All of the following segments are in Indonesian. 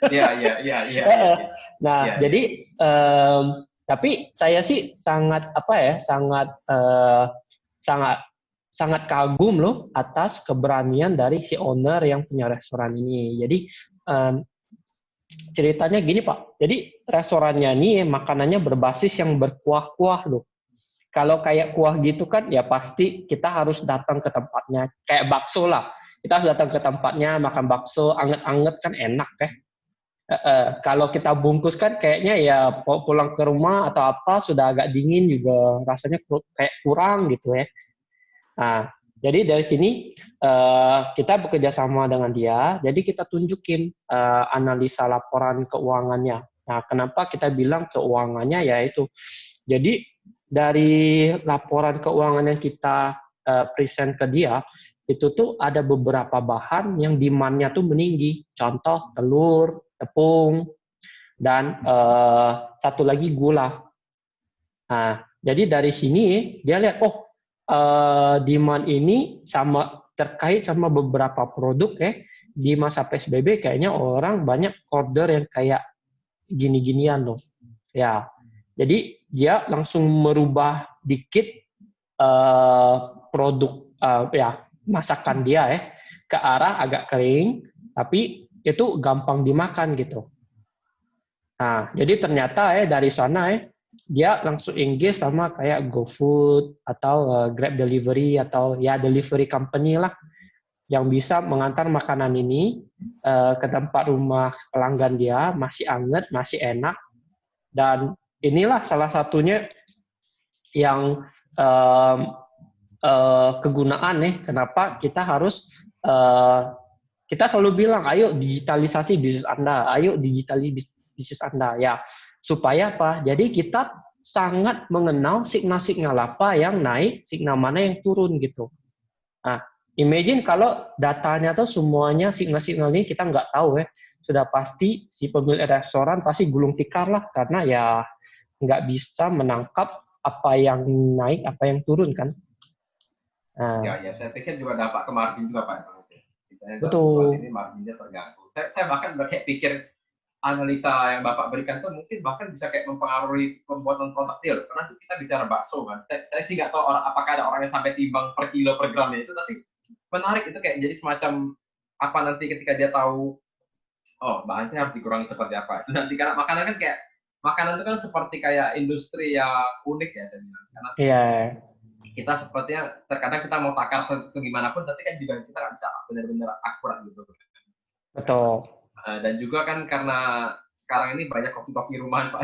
Iya, iya, iya, iya, iya, Heeh. iya, iya, Nah, iya. jadi tapi saya sih sangat apa ya, sangat sangat kagum loh atas keberanian dari si owner yang punya restoran ini. Jadi em, ceritanya gini Pak. Jadi restorannya ini makanannya berbasis yang berkuah-kuah loh. Kalau kayak kuah gitu kan ya pasti kita harus datang ke tempatnya. Kayak bakso lah. Kita harus datang ke tempatnya makan bakso anget-anget kan enak ya. Kalau kita bungkus kan kayaknya ya pulang ke rumah atau apa sudah agak dingin juga rasanya kayak kurang gitu ya. Nah, jadi dari sini kita bekerja sama dengan dia, jadi kita tunjukin analisa laporan keuangannya. Nah, kenapa kita bilang keuangannya yaitu, jadi dari laporan keuangan yang kita present ke dia, itu tuh ada beberapa bahan yang demand-nya tuh meninggi. Contoh telur, tepung, dan satu lagi gula. Nah, jadi dari sini dia lihat, oh demand ini sama terkait sama beberapa produk ya di masa PSBB kayaknya orang banyak order yang kayak gini-ginian loh. Ya, jadi dia langsung merubah dikit eh, produk ya masakan dia ya ke arah agak kering, tapi itu gampang dimakan gitu. Nah, jadi ternyata dari sana dia langsung engage sama kayak GoFood atau Grab Delivery atau ya delivery company lah yang bisa mengantar makanan ini ke tempat rumah pelanggan dia masih anget, masih enak dan inilah salah satunya yang um, kegunaan nih kenapa kita harus uh, kita selalu bilang ayo digitalisasi bisnis Anda, ayo digitalisasi bisnis Anda ya supaya apa? Jadi kita sangat mengenal signal-signal apa yang naik, signal mana yang turun gitu. Nah, imagine kalau datanya tuh semuanya signal-signal ini kita nggak tahu ya, sudah pasti si pemilik restoran pasti gulung tikar lah karena ya nggak bisa menangkap apa yang naik, apa yang turun kan. Ya, Nah, ya, saya pikir juga dampak ke margin juga Pak. Misalnya dalam situasi ini betul, marginnya terganggu. Saya bahkan kayak pikir analisa yang Bapak berikan tuh mungkin bahkan bisa kayak mempengaruhi pembuatan produk deal. Karena kita bicara bakso kan. Saya sih nggak tahu orang apakah ada orang yang sampai timbang per kilo per gramnya itu, tapi menarik itu kayak jadi semacam apa nanti ketika dia tahu oh bahannya harus dikurangi seperti apa. Itu nanti karena makanan kan kayak makanan itu kan seperti kayak industri yang unik ya saya bilang. Karena iya, kita sepertinya terkadang kita mau takar segimanapun tapi kan juga kita nggak bisa benar-benar akurat gitu. betul. Dan juga kan karena sekarang ini banyak kopi-kopi rumahan Pak.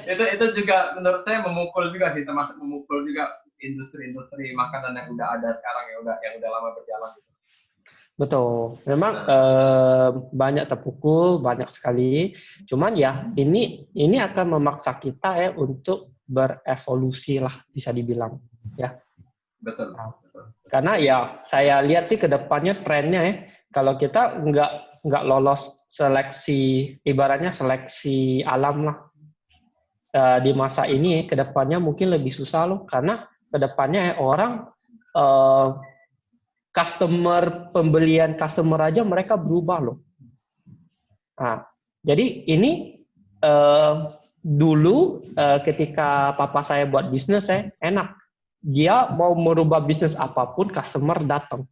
Itu juga menurut saya memukul juga sih, termasuk memukul juga industri-industri makanan yang udah ada sekarang yang udah lama berjalan gitu. Betul, memang Nah, banyak terpukul, banyak sekali. Cuman ya ini akan memaksa kita ya untuk berevolusi lah bisa dibilang ya. betul, Nah, betul, betul. karena ya saya lihat sih ke depannya trennya ya, kalau kita nggak lolos seleksi, ibaratnya seleksi alam lah di masa ini ke depannya mungkin lebih susah loh, karena ke depannya orang eh, pembelian customer aja mereka berubah loh. Nah, jadi ini eh, dulu ketika papa saya buat bisnis saya enak. Dia mau merubah bisnis apapun customer datang.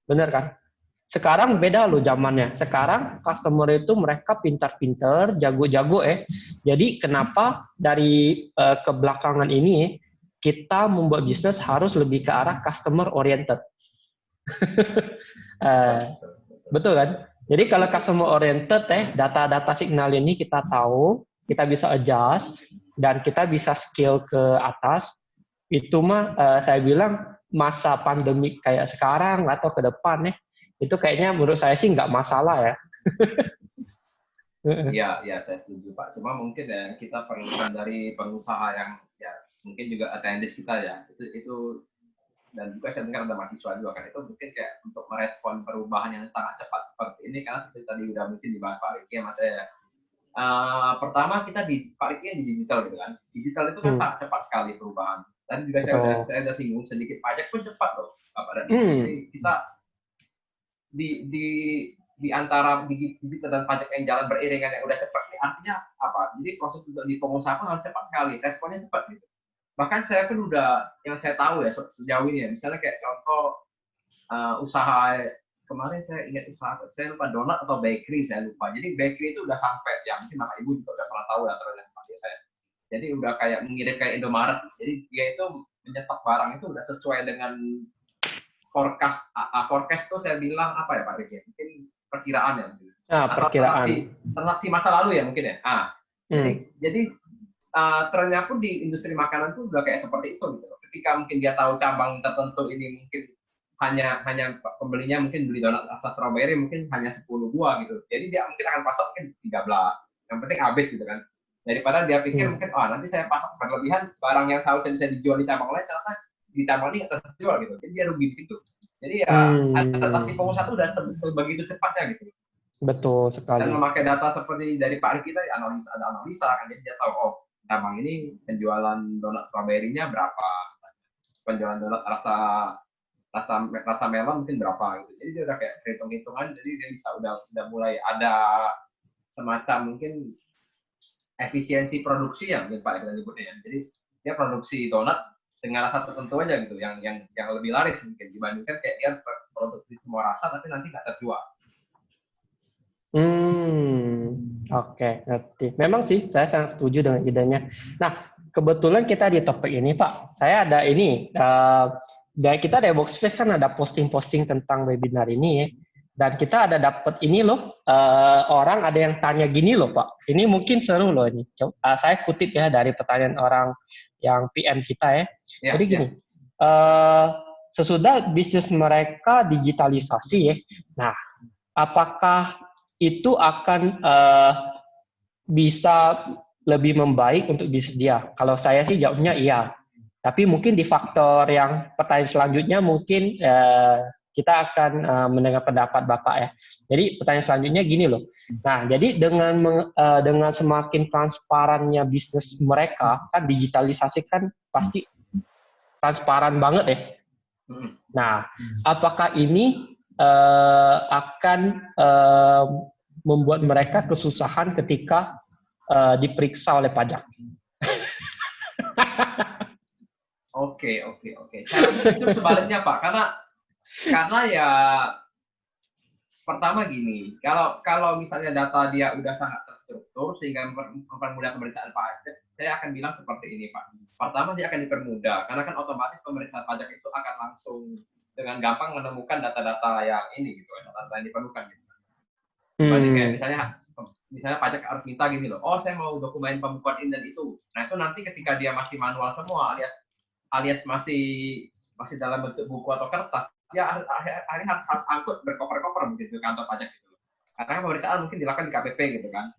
Bener kan? Sekarang beda loh zamannya. Sekarang customer itu mereka pintar-pintar, jago-jago Jadi kenapa dari kebelakangan ini kita membuat bisnis harus lebih ke arah customer oriented. Betul, Eh, betul, betul. Betul kan? Jadi kalau Setuju. customer oriented data-data signal ini kita tahu, kita bisa adjust dan kita bisa scale ke atas. Itu mah saya bilang masa pandemi kayak sekarang atau ke depan itu kayaknya menurut saya sih nggak masalah ya. Iya, iya, saya setuju Pak. Cuma mungkin ya kita perlukan dari pengusaha yang ya mungkin juga attendees kita ya. Itu dan juga saya dengar ada mahasiswa juga kan itu mungkin kayak untuk merespon perubahan yang sangat cepat seperti ini karena seperti tadi udah mungkin dibahas Pak Riki ya Mas ya. Pertama kita di Pak Riki di digital gitu kan. Digital itu kan Hmm, sangat cepat sekali perubahan. Dan juga betul. saya udah singgung sedikit pajak pun cepat loh Bapak dan Ibu. Jadi Hmm, kita di di antara digital dan pajak yang jalan beriringan yang udah cepat, artinya apa? Jadi proses untuk di pengusaha pun harus cepat sekali, responnya cepat gitu. Bahkan saya pun udah, yang saya tahu ya sejauh ini ya, misalnya kayak contoh usaha kemarin saya ingat usaha, saya lupa donat atau bakery, saya lupa. Jadi bakery itu udah sampai, ya mungkin Bapak Ibu juga udah pernah tahu ya terus seperti saya. Jadi udah kayak mengirim kayak Indomaret. Jadi dia itu menyetok barang itu udah sesuai dengan forecast. Forecast itu saya bilang apa ya Pak Riki? Mungkin perkiraan ya. Atau Perkiraan. transaksi masa lalu ya mungkin ya. Jadi trennya pun di industri makanan tuh udah kayak seperti itu gitu. Ketika mungkin dia tahu cabang tertentu ini mungkin hanya pembelinya mungkin beli donat rasa strawberry mungkin hanya 10 buah gitu. Jadi dia mungkin akan pasok mungkin 13. Yang penting habis gitu kan. Daripada dia pikir mungkin nanti saya pasok berlebihan barang yang seharusnya bisa dijual di cabang lain ternyata di cabang ini nggak terjual gitu. Jadi dia rugi di situ. Jadi ya adaptasi pengusaha itu udah sebegitu cepatnya gitu. Betul sekali. Dan memakai data seperti dari Pak Riki tadi, ada analisa kan, jadi dia tahu cabang ini penjualan donat strawberry-nya berapa, penjualan donat rasa melon mungkin berapa gitu. Jadi dia udah kayak hitung-hitungan, jadi dia bisa udah mulai ada semacam mungkin efisiensi produksi ya mungkin Pak kita nyebutnya ya. Jadi dia produksi donat dengan rasa tertentu aja gitu, yang lebih laris mungkin dibandingkan kayak dia produksi semua rasa tapi nanti nggak terjual. Oke, ngerti. Memang sih, saya sangat setuju dengan idenya. Nah, kebetulan kita di topik ini, Pak. Saya ada ini, dari kita di Workspace kan ada posting-posting tentang webinar ini ya. Dan kita ada dapat ini loh, orang ada yang tanya gini loh, Pak. Ini mungkin seru loh ini. Saya kutip ya dari pertanyaan orang yang PM kita ya. Jadi gini, sesudah bisnis mereka digitalisasi ya. Nah, apakah itu akan bisa lebih membaik untuk bisnis dia? Kalau saya sih jawabnya iya. Tapi mungkin di faktor yang pertanyaan selanjutnya mungkin kita akan mendengar pendapat Bapak ya. Jadi pertanyaan selanjutnya gini loh. Nah, jadi dengan semakin transparannya bisnis mereka, kan digitalisasi kan pasti transparan banget ya. Nah, apakah ini akan membuat mereka kesusahan ketika diperiksa oleh pajak? Oke. Saya justru sebaliknya Pak, karena ya pertama gini, kalau misalnya data dia udah sangat terstruktur sehingga mempermudah pemeriksaan pajak, saya akan bilang seperti ini Pak. Pertama dia akan dipermudah, karena kan otomatis pemeriksaan pajak itu akan langsung dengan gampang menemukan data-data yang ini gitu, data-data yang diperlukan gitu. Kayak misalnya pajak harus minta gini loh, saya mau dokumen pembukuan ini dan itu. Nah itu nanti ketika dia masih manual semua alias masih dalam bentuk buku atau kertas, ya akhirnya harus angkut berkoper-koper mungkin ke kantor pajak gitu. Karena pemeriksaan mungkin dilakukan di KPP gitu kan.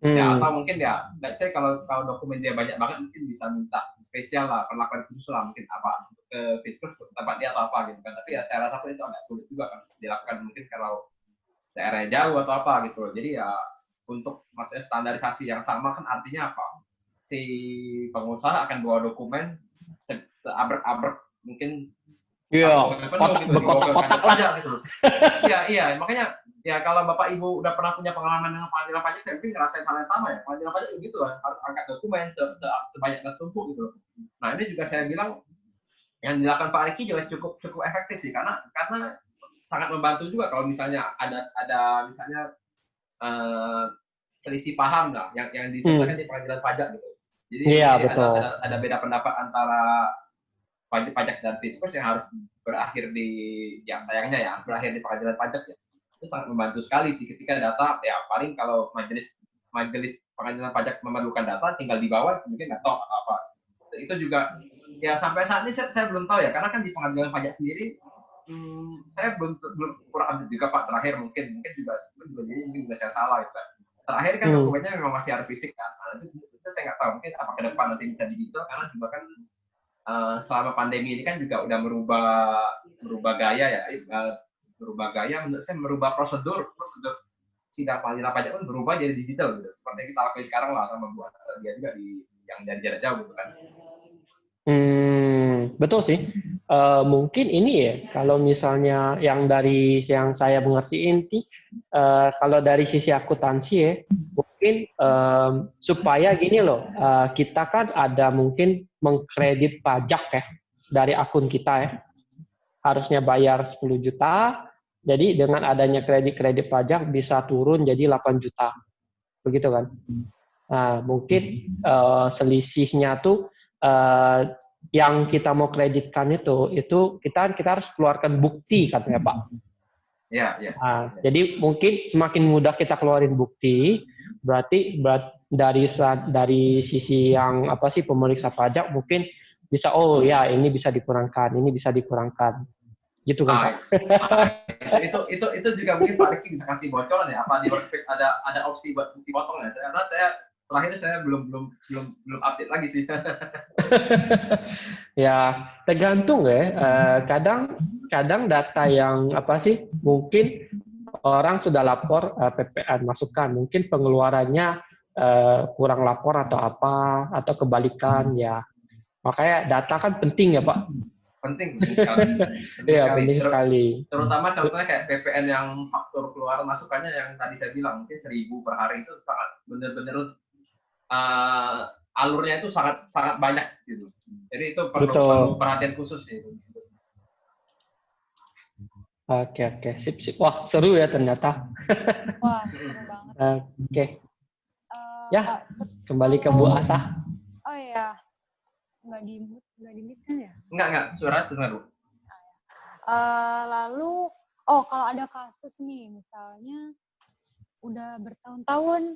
Ya atau mungkin ya, let's say kalau dokumen dia banyak banget mungkin bisa minta spesial lah, perlakuan khusus lah mungkin apa ke Fiskus tempat dia atau apa gitu kan. Tapi ya saya rasa pun itu agak sulit juga kan dilakukan mungkin kalau daerah jauh atau apa gitu loh. Jadi ya untuk maksudnya standarisasi yang sama kan artinya apa? Si pengusaha akan bawa dokumen seabrek-abrek mungkin kotak-kotak lah gitu loh. Iya, makanya ya kalau Bapak Ibu udah pernah punya pengalaman dengan pengadilan pajak, saya mungkin ngerasain hal yang sama ya. Pengadilan pajak gitu lah, harus angkat dokumen sebanyak tumpuk gitu loh. Nah ini juga saya bilang yang dilakukan Pak Riki juga cukup efektif sih, karena sangat membantu juga kalau misalnya ada misalnya selisih paham lah yang diselesaikan di pengadilan pajak gitu. Jadi ada beda pendapat antara pajak dan Fiskus yang harus berakhir berakhir di pengadilan pajak ya. Itu sangat membantu sekali sih ketika data ya paling kalau majelis pengadilan pajak memerlukan data tinggal dibawa mungkin nggak tahu apa. Itu juga ya sampai saat ini saya belum tahu ya, karena kan di pengadilan pajak sendiri saya belum kurang update juga Pak, terakhir mungkin juga jadi mungkin saya salah gitu. Terakhir kan dokumennya memang masih harus fisik kan. Nah, itu saya nggak tahu mungkin apa ke depan nanti bisa digital, karena juga kan selama pandemi ini kan juga udah merubah gaya menurut saya, merubah prosedur sidang pengadilan pajak pun berubah jadi digital gitu, seperti yang kita lakukan sekarang lah, sama membuat dia juga yang dari jarak jauh gitu kan. Betul sih. Mungkin ini ya, kalau misalnya yang dari yang saya mengertiin, kalau dari sisi akuntansi ya, mungkin supaya gini loh, kita kan ada mungkin mengkredit pajak ya dari akun kita ya, harusnya bayar 10 juta, jadi dengan adanya kredit pajak bisa turun jadi 8 juta, begitu kan? Nah, mungkin selisihnya tuh yang kita mau kreditkan itu kita harus keluarkan bukti kan ya Pak. Ya, ya. Nah, jadi mungkin semakin mudah kita keluarin bukti, berarti dari sisi yang apa sih pemeriksa pajak mungkin bisa oh ya ini bisa dikurangkan, ini bisa dikurangkan, gitu kan Pak? Itu juga mungkin Pak Riki bisa kasih bocoran ya, apa di Workspace ada opsi buat bukti potong ya? Karena terakhir saya belum update lagi sih. Ya tergantung ya. Kadang data yang apa sih mungkin orang sudah lapor PPN masukkan, mungkin pengeluarannya kurang lapor atau apa atau kebalikan ya. Makanya data kan penting ya Pak. Penting sekali. Iya penting sekali. Terutama contohnya kayak PPN yang faktur keluar masukannya yang tadi saya bilang mungkin 1.000 per hari itu sangat benar-benar alurnya itu sangat banyak gitu. Jadi itu perlu perhatian khusus sih. Oke. Sip. Wah, seru ya ternyata. Wah, seru banget. Oke. Ya, kembali ke Bu Asa. Oh iya. Nggak di-mute kan ya? Enggak. Suara dengar, Bu. Lalu, kalau ada kasus nih, misalnya udah bertahun-tahun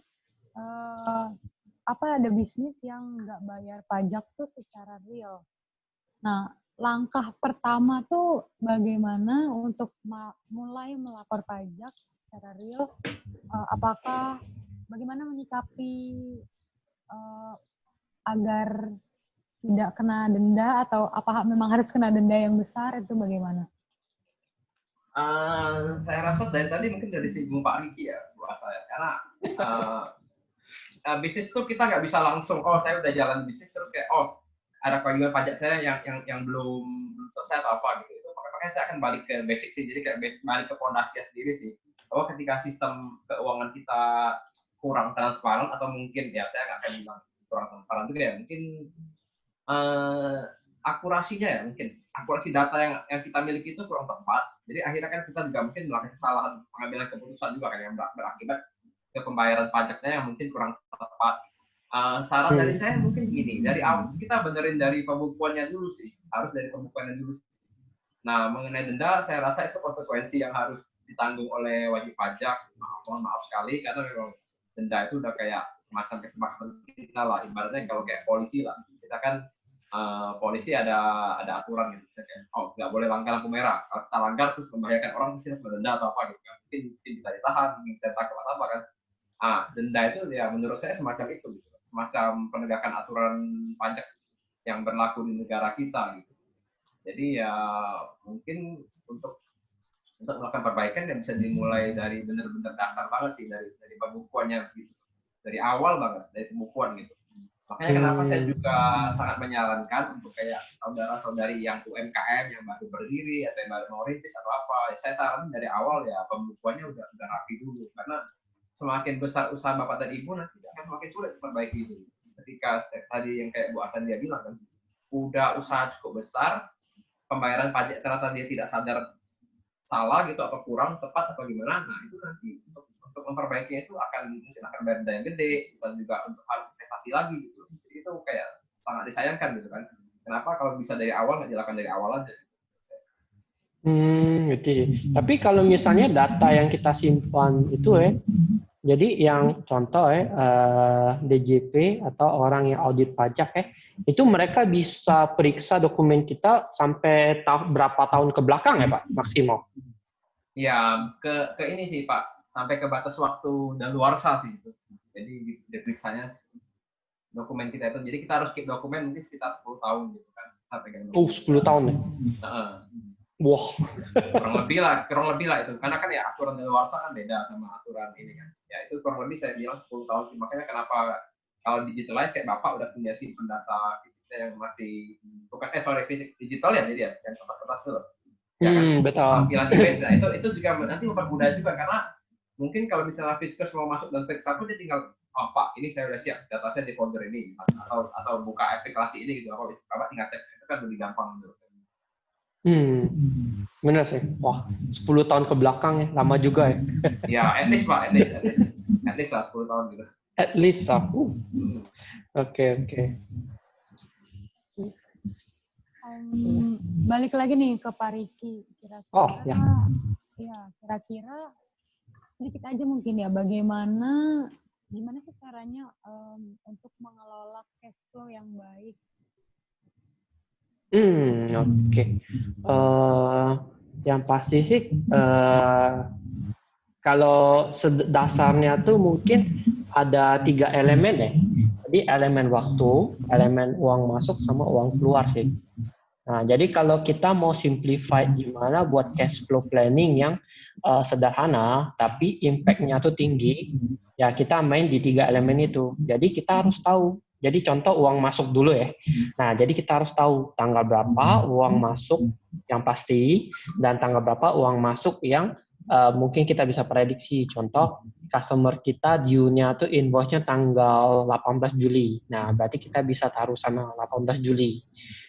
ada bisnis yang nggak bayar pajak tuh secara real. Nah, langkah pertama tuh bagaimana untuk mulai melapor pajak secara real? Apakah bagaimana menyikapi agar tidak kena denda atau apa memang harus kena denda yang besar itu bagaimana? Saya rasa dari tadi mungkin dari singgung Pak Riki ya buat saya karena bisnis tuh kita nggak bisa langsung saya udah jalan bisnis terus kayak ada kewajiban pajak saya yang belum selesai atau apa gitu. Itu makanya saya akan balik ke basic sih, jadi kayak balik ke fondasinya sendiri sih. Bahwa ketika sistem keuangan kita kurang transparan atau mungkin ya saya nggak akan bilang kurang transparan juga ya, mungkin akurasinya ya mungkin akurasi data yang kita miliki itu kurang tepat. Jadi akhirnya kan kita juga mungkin melakukan kesalahan pengambilan keputusan juga kan yang berakibat ke pembayaran pajaknya yang mungkin kurang tepat. Saran dari saya mungkin gini, dari awal kita benerin dari pembukuannya dulu sih, harus dari pembukuannya dulu. Nah, mengenai denda, saya rasa itu konsekuensi yang harus ditanggung oleh wajib pajak. Maaf sekali, karena memang denda itu udah kayak semacam kesepakatan kita lah, ibaratnya kalau kayak polisi lah, kita kan polisi ada aturan gitu, kayak nggak boleh langgar lampu merah, kalau kita langgar terus membahayakan orang terus kita berdenda atau apa gitu, mungkin bisa ditahan, mungkin bisa ditangkap atau apa kan. Denda itu ya menurut saya semacam itu gitu. Semacam penegakan aturan pajak yang berlaku di negara kita gitu. Jadi ya mungkin untuk melakukan perbaikan yang bisa dimulai dari benar-benar dasar banget sih, dari pembukuannya gitu. Dari awal banget, dari pembukuan gitu. Makanya kenapa saya juga sangat menyarankan untuk kayak saudara-saudari yang UMKM yang baru berdiri atau yang baru mau rintis atau apa, saya saranin dari awal ya pembukuannya udah rapi dulu, karena semakin besar usaha Bapak dan Ibu nanti akan semakin sulit memperbaiki itu. Ketika tadi yang kayak Bu Asan dia bilang kan, udah usaha cukup besar, pembayaran pajak ternyata dia tidak sadar salah gitu atau kurang tepat atau gimana, nah itu nanti untuk memperbaikinya itu mungkin akan bayar denda yang gede, bisa juga untuk hal investasi lagi gitu. Jadi itu kayak sangat disayangkan gitu kan. Kenapa kalau bisa dari awal nggak dilakukan dari awal aja? Gitu. Tapi kalau misalnya data yang kita simpan itu jadi yang contoh DJP atau orang yang audit pajak itu mereka bisa periksa dokumen kita sampai berapa tahun ke belakang ya Pak maksimal? Ya ke ini sih Pak, sampai ke batas waktu daluarsa sih itu. Jadi diperiksanya dokumen kita itu. Jadi kita harus keep dokumen mungkin sekitar 10 tahun gitu kan. Sampai 10 tahun ya? Wah. Kurang lebih lah itu. Karena kan ya aturan daluarsa kan beda sama aturan ini kan. Ya itu kurang lebih saya bilang 10 tahun sih. Makanya kenapa kalau digitalize kayak Bapak udah punya simpen data fisiknya yang masih bukan fisik digital ya jadi ya yang kertas itu loh. Ya kan? Betul. Tampilan image-nya itu juga nanti mempermudah juga karena mungkin kalau misalnya Fiskars mau masuk dan teks satu dia tinggal Pak ini saya udah siap data saya di folder ini atau buka aplikasi ini gitu Bapak tinggal cek itu kan lebih gampang gitu. Benar sih. Wah, 10 tahun ke belakang ya, lama juga ya. Ya, at least Pak, at least lah 10 tahun gitu. At least aku. Oke. Balik lagi nih ke Pak Riki. Kira-kira, kira-kira sedikit aja mungkin ya, gimana sih caranya untuk mengelola cash flow yang baik? Oke. Yang pasti sih kalau dasarnya tuh mungkin ada 3 elemen ya. Jadi elemen waktu, elemen uang masuk sama uang keluar sih. Nah, jadi kalau kita mau simplify gimana buat cash flow planning yang sederhana tapi impact-nya tuh tinggi, ya kita main di 3 elemen itu. Jadi kita harus tahu. Jadi contoh uang masuk dulu ya. Nah, jadi kita harus tahu tanggal berapa uang masuk yang pasti dan tanggal berapa uang masuk yang mungkin kita bisa prediksi. Contoh, customer kita due-nya tuh invoice-nya tanggal 18 Juli. Nah, berarti kita bisa taruh sama 18 Juli.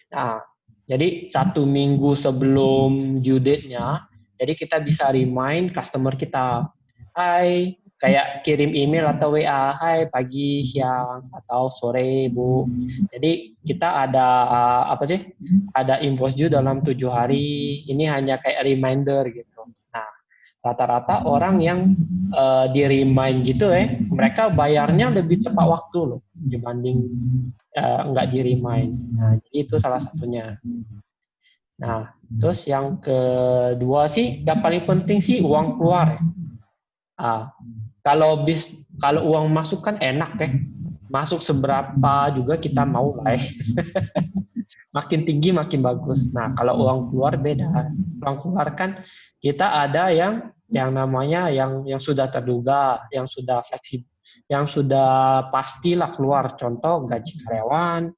Nah, jadi 1 minggu sebelum due date-nya, jadi kita bisa remind customer kita, hai, kayak kirim email atau WA, hai pagi, siang, atau sore, Bu. Jadi kita ada ada invoice due dalam 7 hari, ini hanya kayak reminder gitu. Nah, rata-rata orang yang di-remind gitu mereka bayarnya lebih tepat waktu loh, dibanding nggak di-remind. Nah, jadi itu salah satunya. Nah, terus yang kedua sih, yang paling penting sih uang keluar ya. Kalau uang masuk kan enak ya, masuk seberapa juga kita mau lah ya. Makin tinggi makin bagus. Nah, kalau uang keluar beda. Uang keluar kan kita ada yang namanya yang sudah terduga, yang sudah fleksibel, yang sudah pastilah keluar. Contoh gaji karyawan,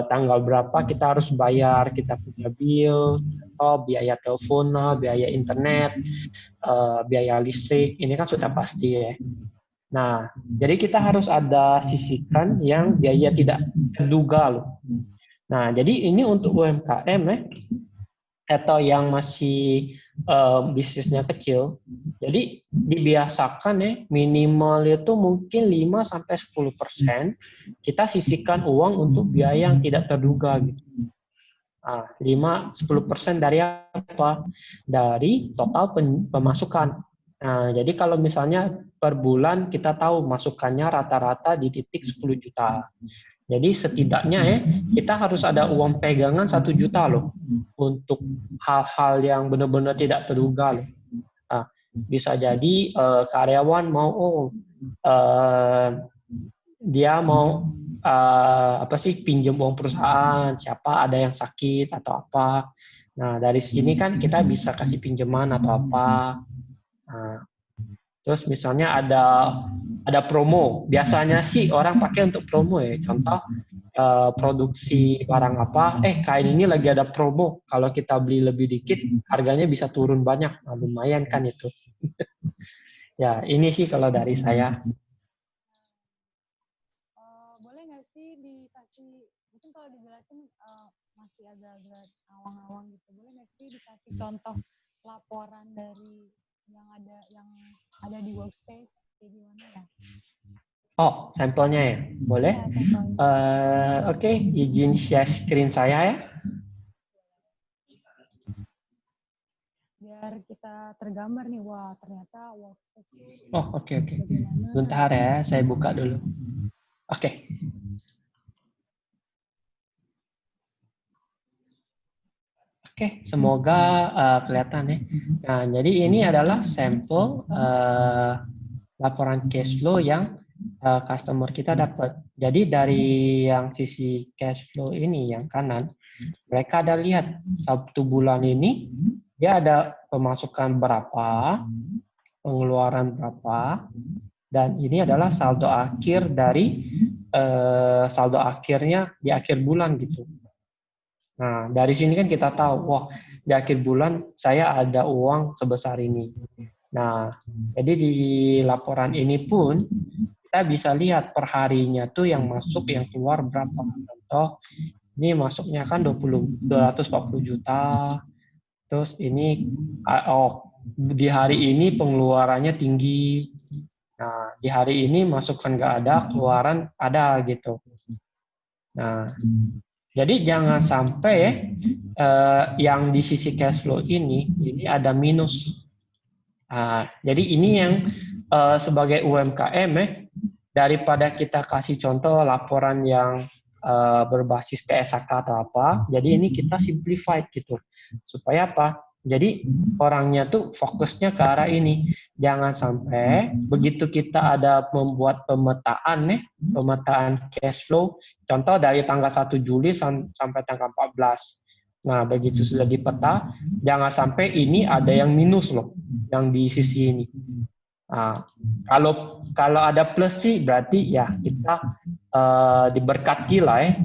tanggal berapa kita harus bayar, kita punya bill, biaya telepon, biaya internet, biaya listrik, ini kan sudah pasti ya. Nah, jadi kita harus ada sisihkan yang biaya tidak terduga loh. Nah, jadi ini untuk UMKM atau yang masih bisnisnya kecil. Jadi dibiasakan minimal itu mungkin 5-10% kita sisihkan uang untuk biaya yang tidak terduga gitu. 5-10% dari apa? Dari total pemasukan. Nah, jadi kalau misalnya per bulan kita tahu masukannya rata-rata di titik 10 juta. Jadi setidaknya kita harus ada uang pegangan 1 juta loh untuk hal-hal yang benar-benar tidak terduga loh. Nah, bisa jadi karyawan mau dia mau pinjam uang perusahaan, siapa ada yang sakit atau apa. Nah, dari sini kan kita bisa kasih pinjaman atau apa. Nah, terus misalnya ada promo. Biasanya sih orang pakai untuk promo ya. Contoh produksi barang apa, kain ini lagi ada promo. Kalau kita beli lebih dikit, harganya bisa turun banyak. Nah, lumayan kan itu. Ya, ini sih kalau dari saya. Boleh nggak sih dikasih, mungkin kalau dijelasin masih agak-agak awang-awang gitu. Boleh nggak sih dikasih contoh laporan dari yang ada di workspace kayak gimana ya? Oh, sampelnya ya? Boleh? Oke, izin share screen saya ya. Biar kita tergambar nih, wah ternyata workspace. Oh, oke. Bentar ya, saya buka dulu. Oke. Oke, semoga kelihatan ya. Nah, jadi ini adalah sampel laporan cash flow yang customer kita dapat. Jadi dari yang sisi cash flow ini yang kanan, mereka ada lihat 1 bulan ini dia ada pemasukan berapa, pengeluaran berapa, dan ini adalah saldo akhir dari saldo akhirnya di akhir bulan gitu. Nah, dari sini kan kita tahu, wah, di akhir bulan saya ada uang sebesar ini. Nah, jadi di laporan ini pun kita bisa lihat per harinya tuh yang masuk, yang keluar berapa. Contoh, ini masuknya kan 240 juta, terus ini, di hari ini pengeluarannya tinggi. Nah, di hari ini masukan nggak ada, keluaran ada gitu. Nah, jadi jangan sampai yang di sisi cash flow ini ada minus. Jadi ini yang sebagai UMKM daripada kita kasih contoh laporan yang berbasis PSAK atau apa, jadi ini kita simplified gitu. Supaya apa? Jadi orangnya tuh fokusnya ke arah ini. Jangan sampai begitu kita ada membuat pemetaan cash flow, contoh dari tanggal 1 Juli sampai tanggal 14. Nah, begitu sudah dipeta, jangan sampai ini ada yang minus loh, yang di sisi ini. Nah, kalau ada plus sih berarti ya kita diberkati lah ya.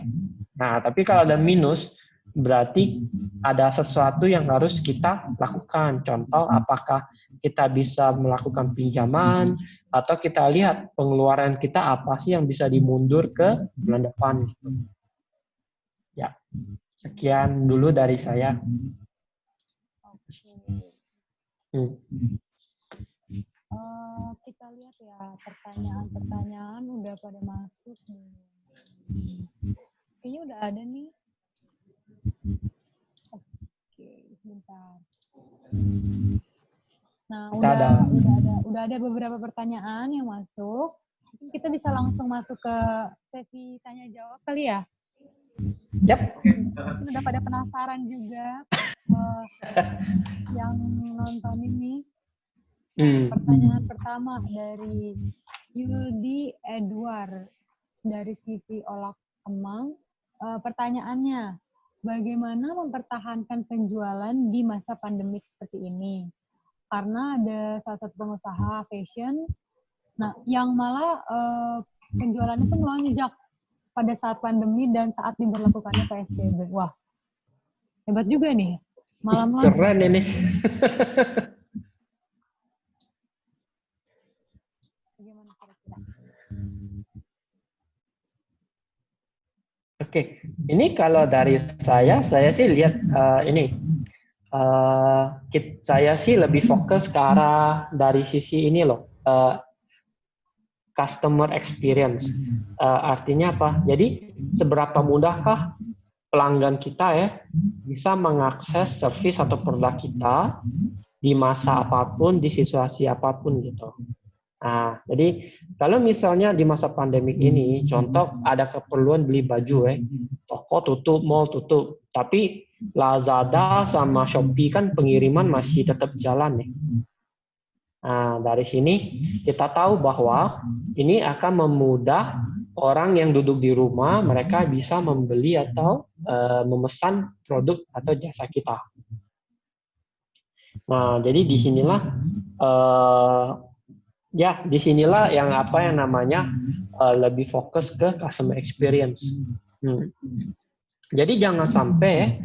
Nah, tapi kalau ada minus berarti ada sesuatu yang harus kita lakukan. Contoh, apakah kita bisa melakukan pinjaman atau kita lihat pengeluaran kita apa sih yang bisa dimundur ke bulan depan. Ya, sekian dulu dari saya. Kita lihat ya, pertanyaan-pertanyaan udah pada masuk nih. Kayaknya udah ada nih. Oke, sebentar. Nah, udah ada beberapa pertanyaan yang masuk. Kita bisa langsung masuk ke sesi tanya jawab kali ya? Yap. Udah pada penasaran juga yang nonton ini. Pertanyaan pertama dari Yuldi Edward dari CV Olak Kemang. Pertanyaannya, bagaimana mempertahankan penjualan di masa pandemik seperti ini? Karena ada salah satu pengusaha fashion, nah yang malah penjualannya itu melonjak pada saat pandemi dan saat diberlakukannya PSBB. Wah, hebat juga nih. Malam-malam. Keren ini. Gimana kira-kira? Oke, ini kalau dari saya sih lihat ini. Saya sih lebih fokus ke arah dari sisi ini loh, customer experience. Artinya apa? Jadi seberapa mudahkah pelanggan kita ya bisa mengakses service atau produk kita di masa apapun, di situasi apapun gitu. Nah, jadi kalau misalnya di masa pandemik ini, contoh ada keperluan beli baju toko tutup, mall tutup, tapi Lazada sama Shopee kan pengiriman masih tetap jalan nih. Nah, dari sini kita tahu bahwa ini akan memudah orang yang duduk di rumah, mereka bisa membeli atau memesan produk atau jasa kita. Nah, jadi disinilah disinilah yang namanya lebih fokus ke customer experience. Jadi jangan sampai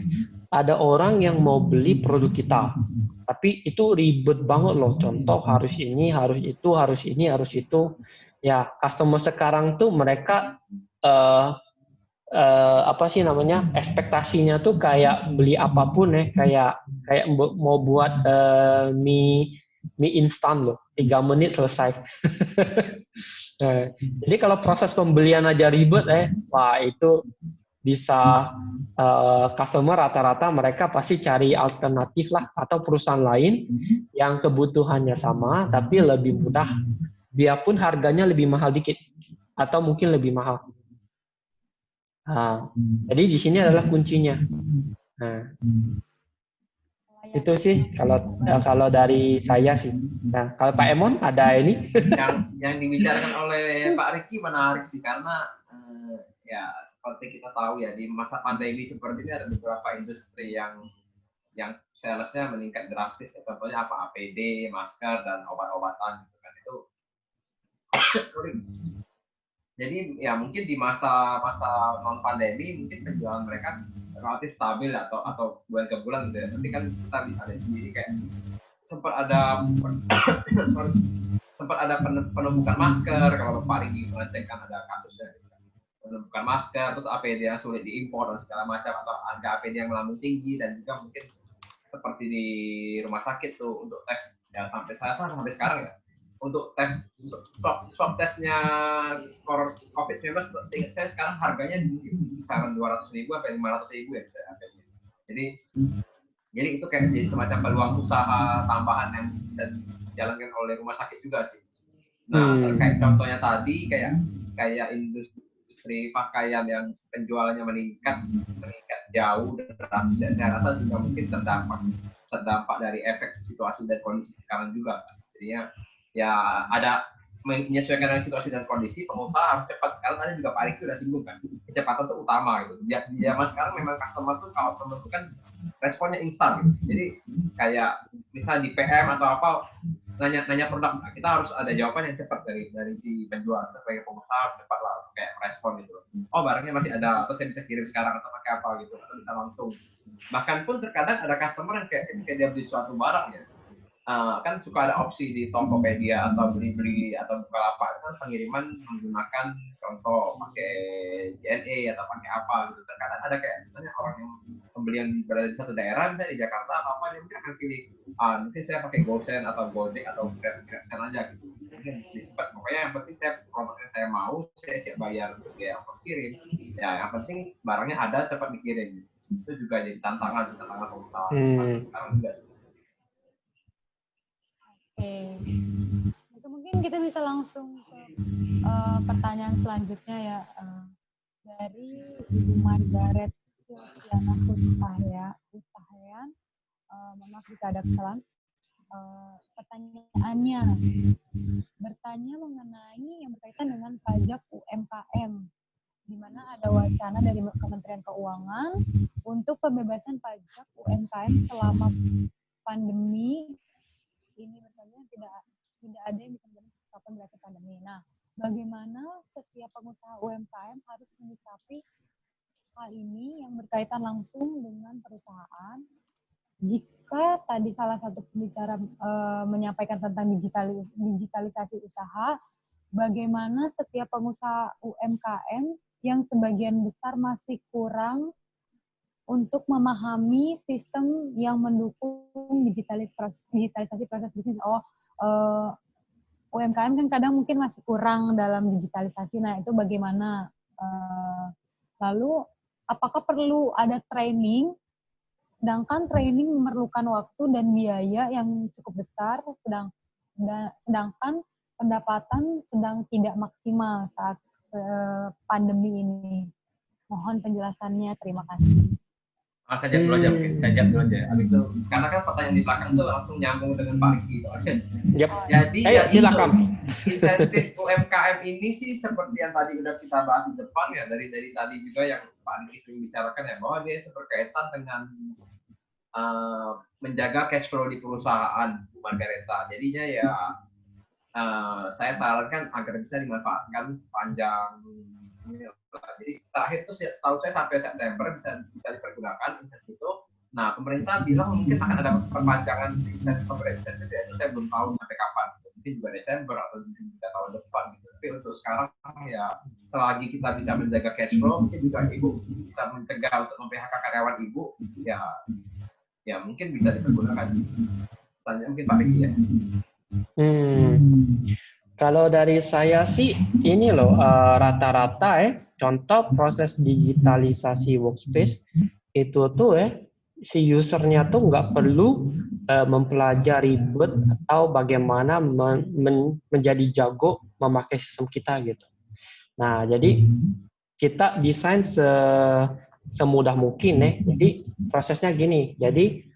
ada orang yang mau beli produk kita, tapi itu ribet banget loh. Contoh harus ini, harus itu, harus ini, harus itu. Ya, customer sekarang tuh mereka ekspektasinya tuh kayak beli apapun kayak mau buat mie instan loh, 3 menit selesai. Nah, jadi kalau proses pembelian aja ribet wah itu bisa customer rata-rata mereka pasti cari alternatif lah atau perusahaan lain yang kebutuhannya sama tapi lebih mudah, biarpun harganya lebih mahal dikit atau mungkin lebih mahal. Nah, jadi di sini adalah kuncinya. Nah, itu sih kalau dari saya sih. Nah, kalau Pak Emon ada ini yang dibicarakan oleh Pak Riki menarik sih karena ya seperti kita tahu ya di masa pandemi seperti ini ada beberapa industri yang salesnya meningkat drastis. Contohnya apa? APD, masker dan obat-obatan gitu kan itu. Jadi ya mungkin di masa non pandemi mungkin penjualan mereka relatif stabil atau bulan ke bulan gitu ya. Tapi kan kita bisa lihat sendiri kayak sempat ada penumpukan masker, kalau Pak Rigi mengecek kan ada kasusnya penumpukan masker, terus APD yang sulit diimpor dan segala macam, atau harga APD yang melambung tinggi, dan juga mungkin seperti di rumah sakit tuh untuk tes ya sampai sekarang ya, untuk tes swab tesnya COVID-19 seingat saya sekarang harganya di kisaran 200.000 sampai 500.000 ya. Jadi itu kayak jadi semacam peluang usaha tambahan yang bisa dijalankan oleh rumah sakit juga sih. Nah, terkait contohnya tadi kayak industri pakaian yang penjualannya meningkat jauh deras, dan saya rasa juga mungkin terdampak dari efek situasi dan kondisi sekarang juga. Jadinya ya ada menyesuaikan dengan situasi dan kondisi, pengusaha harus cepat, karena tadi juga Pak Riki udah singgung kan, kecepatan itu utama gitu. Di zaman sekarang memang customer tuh kalau menentukan responnya instan gitu. Jadi kayak misalnya di PM atau apa nanya produk, kita harus ada jawaban yang cepat dari si penjual. Sebagai pengusaha cepat lah kayak respon gitu. Oh, barangnya masih ada, atau saya bisa kirim sekarang atau pakai apa gitu, atau bisa langsung. Bahkan pun terkadang ada customer yang kayak dia beli suatu barang ya, kan suka ada opsi di Tokopedia atau beli atau Bukalapak kan pengiriman menggunakan contoh pakai JNE atau pakai apa gitu. Terkadang ada kayak misalnya orang yang pembelian berada di satu daerah, misalnya di Jakarta atau apa, dia mungkin akan pilih mungkin saya pakai GoSend atau Gojek atau GrabSend aja gitu. Mungkin pokoknya yang penting saya produknya saya mau, saya siap bayar untuk biaya ongkos kirim. Ya yang penting barangnya ada, cepat dikirim. Itu juga jadi tantangan pengusaha sekarang juga sih. Oke, itu mungkin kita bisa langsung ke pertanyaan selanjutnya ya, dari Ibu Margaret Silviana Hutahayan. Maaf jika ada kesalahan. Pertanyaannya bertanya mengenai yang berkaitan dengan pajak UMKM, di mana ada wacana dari Kementerian Keuangan untuk pembebasan pajak UMKM selama pandemi ini, bertanya tidak ada yang bisa kapan berakhir pandemi. Nah, bagaimana setiap pengusaha UMKM harus menyikapi hal ini yang berkaitan langsung dengan perusahaan? Jika tadi salah satu pembicara menyampaikan tentang digitalisasi usaha, bagaimana setiap pengusaha UMKM yang sebagian besar masih kurang untuk memahami sistem yang mendukung digitalisasi proses bisnis. UMKM kan kadang mungkin masih kurang dalam digitalisasi. Nah, itu bagaimana? Lalu, apakah perlu ada training? Sedangkan training memerlukan waktu dan biaya yang cukup besar, sedangkan pendapatan sedang tidak maksimal saat pandemi ini. Mohon penjelasannya, terima kasih. Saya jawab dulu aja. Habis itu, karena kan pertanyaan di belakang tuh langsung nyambung dengan Pak Riki. Yep. Jadi silakan. Insentif UMKM ini sih seperti yang tadi udah kita bahas di depan ya, dari tadi juga yang Pak Riki sering bicarakan ya, bahwa dia itu berkaitan dengan menjaga cash flow di perusahaan Bu Margareta. Jadinya ya saya sarankan agar bisa dimanfaatkan sepanjang. Jadi terakhir itu tahu saya sampai September bisa dipergunakan insentif itu. Nah, pemerintah bilang mungkin akan ada perpanjangan insentif pemerintah itu saya belum tahu sampai kapan. Mungkin juga Desember atau juga tahun depan gitu. Tapi untuk sekarang ya selagi kita bisa menjaga cash flow, mungkin juga Ibu bisa mencegah untuk mem-PHK karyawan Ibu, ya mungkin bisa dipergunakan. Tanya mungkin Pak Riki ya. Kalau dari saya sih ini loh, rata-rata contoh proses digitalisasi workspace itu tuh si usernya tuh nggak perlu mempelajari ribet atau bagaimana menjadi jago memakai sistem kita gitu. Nah, jadi kita desain semudah mungkin Jadi prosesnya gini. Jadi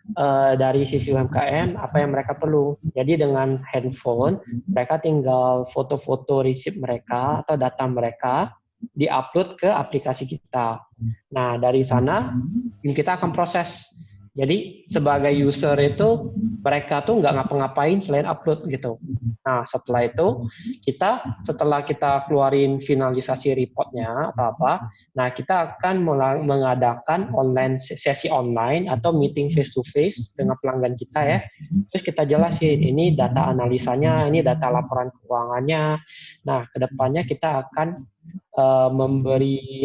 dari sisi UMKM apa yang mereka perlu. Jadi dengan handphone mereka tinggal foto-foto resip mereka atau data mereka diupload ke aplikasi kita. Nah, dari sana kita akan proses. Jadi sebagai user itu mereka tuh nggak ngapa-ngapain selain upload gitu. Nah setelah itu setelah kita keluarin finalisasi reportnya atau apa, nah kita akan mengadakan sesi online atau meeting face to face dengan pelanggan kita ya. Terus kita jelasin ini data analisanya, ini data laporan keuangannya. Nah kedepannya kita akan memberi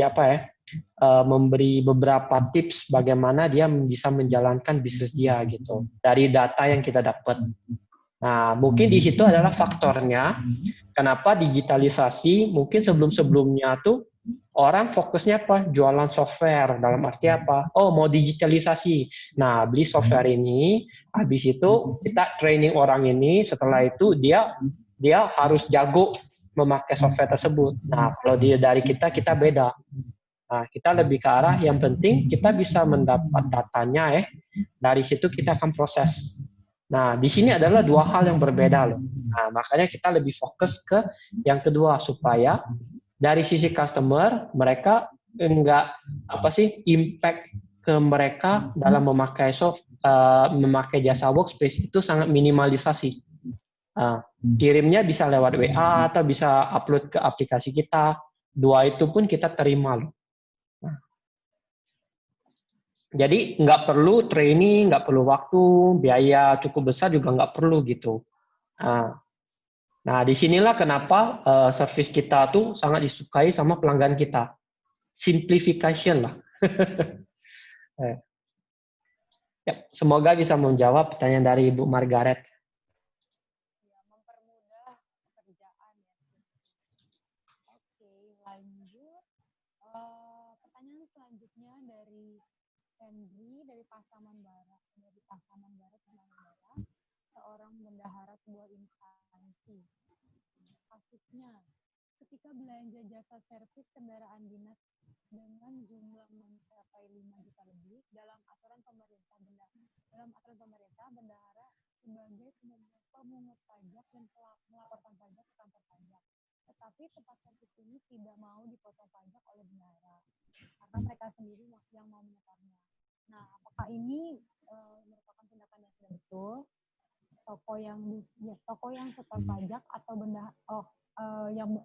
beberapa tips bagaimana dia bisa menjalankan bisnis dia gitu dari data yang kita dapat. Nah, mungkin di situ adalah faktornya kenapa digitalisasi mungkin sebelum-sebelumnya tuh orang fokusnya apa? Jualan software. Dalam arti apa? Oh, mau digitalisasi. Nah, beli software ini, habis itu kita training orang ini, setelah itu dia harus jago memakai software tersebut. Nah, kalau dari kita beda. Nah, kita lebih ke arah yang penting kita bisa mendapat datanya dari situ kita akan proses. Nah, di sini adalah dua hal yang berbeda loh. Nah, makanya kita lebih fokus ke yang kedua supaya dari sisi customer mereka enggak impact ke mereka dalam memakai jasa workspace itu sangat minimalisasi. Kirimnya bisa lewat WA atau bisa upload ke aplikasi kita. Dua itu pun kita terima loh. Jadi nggak perlu training, nggak perlu waktu, biaya cukup besar juga nggak perlu gitu. Nah, disinilah kenapa service kita tuh sangat disukai sama pelanggan kita. Simplification lah. Ya, semoga bisa menjawab pertanyaan dari Ibu Margaret. Ya, mempermudah pekerjaan ya. Oke, lanjut. Pertanyaan selanjutnya dari Henry dari Pasaman Barat, seorang bendahara sebuah instansi. Kasusnya, ketika belanja jasa servis kendaraan dinas dengan jumlah mencapai 5 juta lebih dalam aturan pemerintah bendahara sebagai pemungut pajak dan melaporkan pajak ke kantor pajak. Tetapi tempat servis ini tidak mau dipotong pajak oleh bendahara karena mereka sendiri yang mau menyetornya. Nah, apakah ini merupakan tindakan yang sudah betul? Toko yang setor pajak atau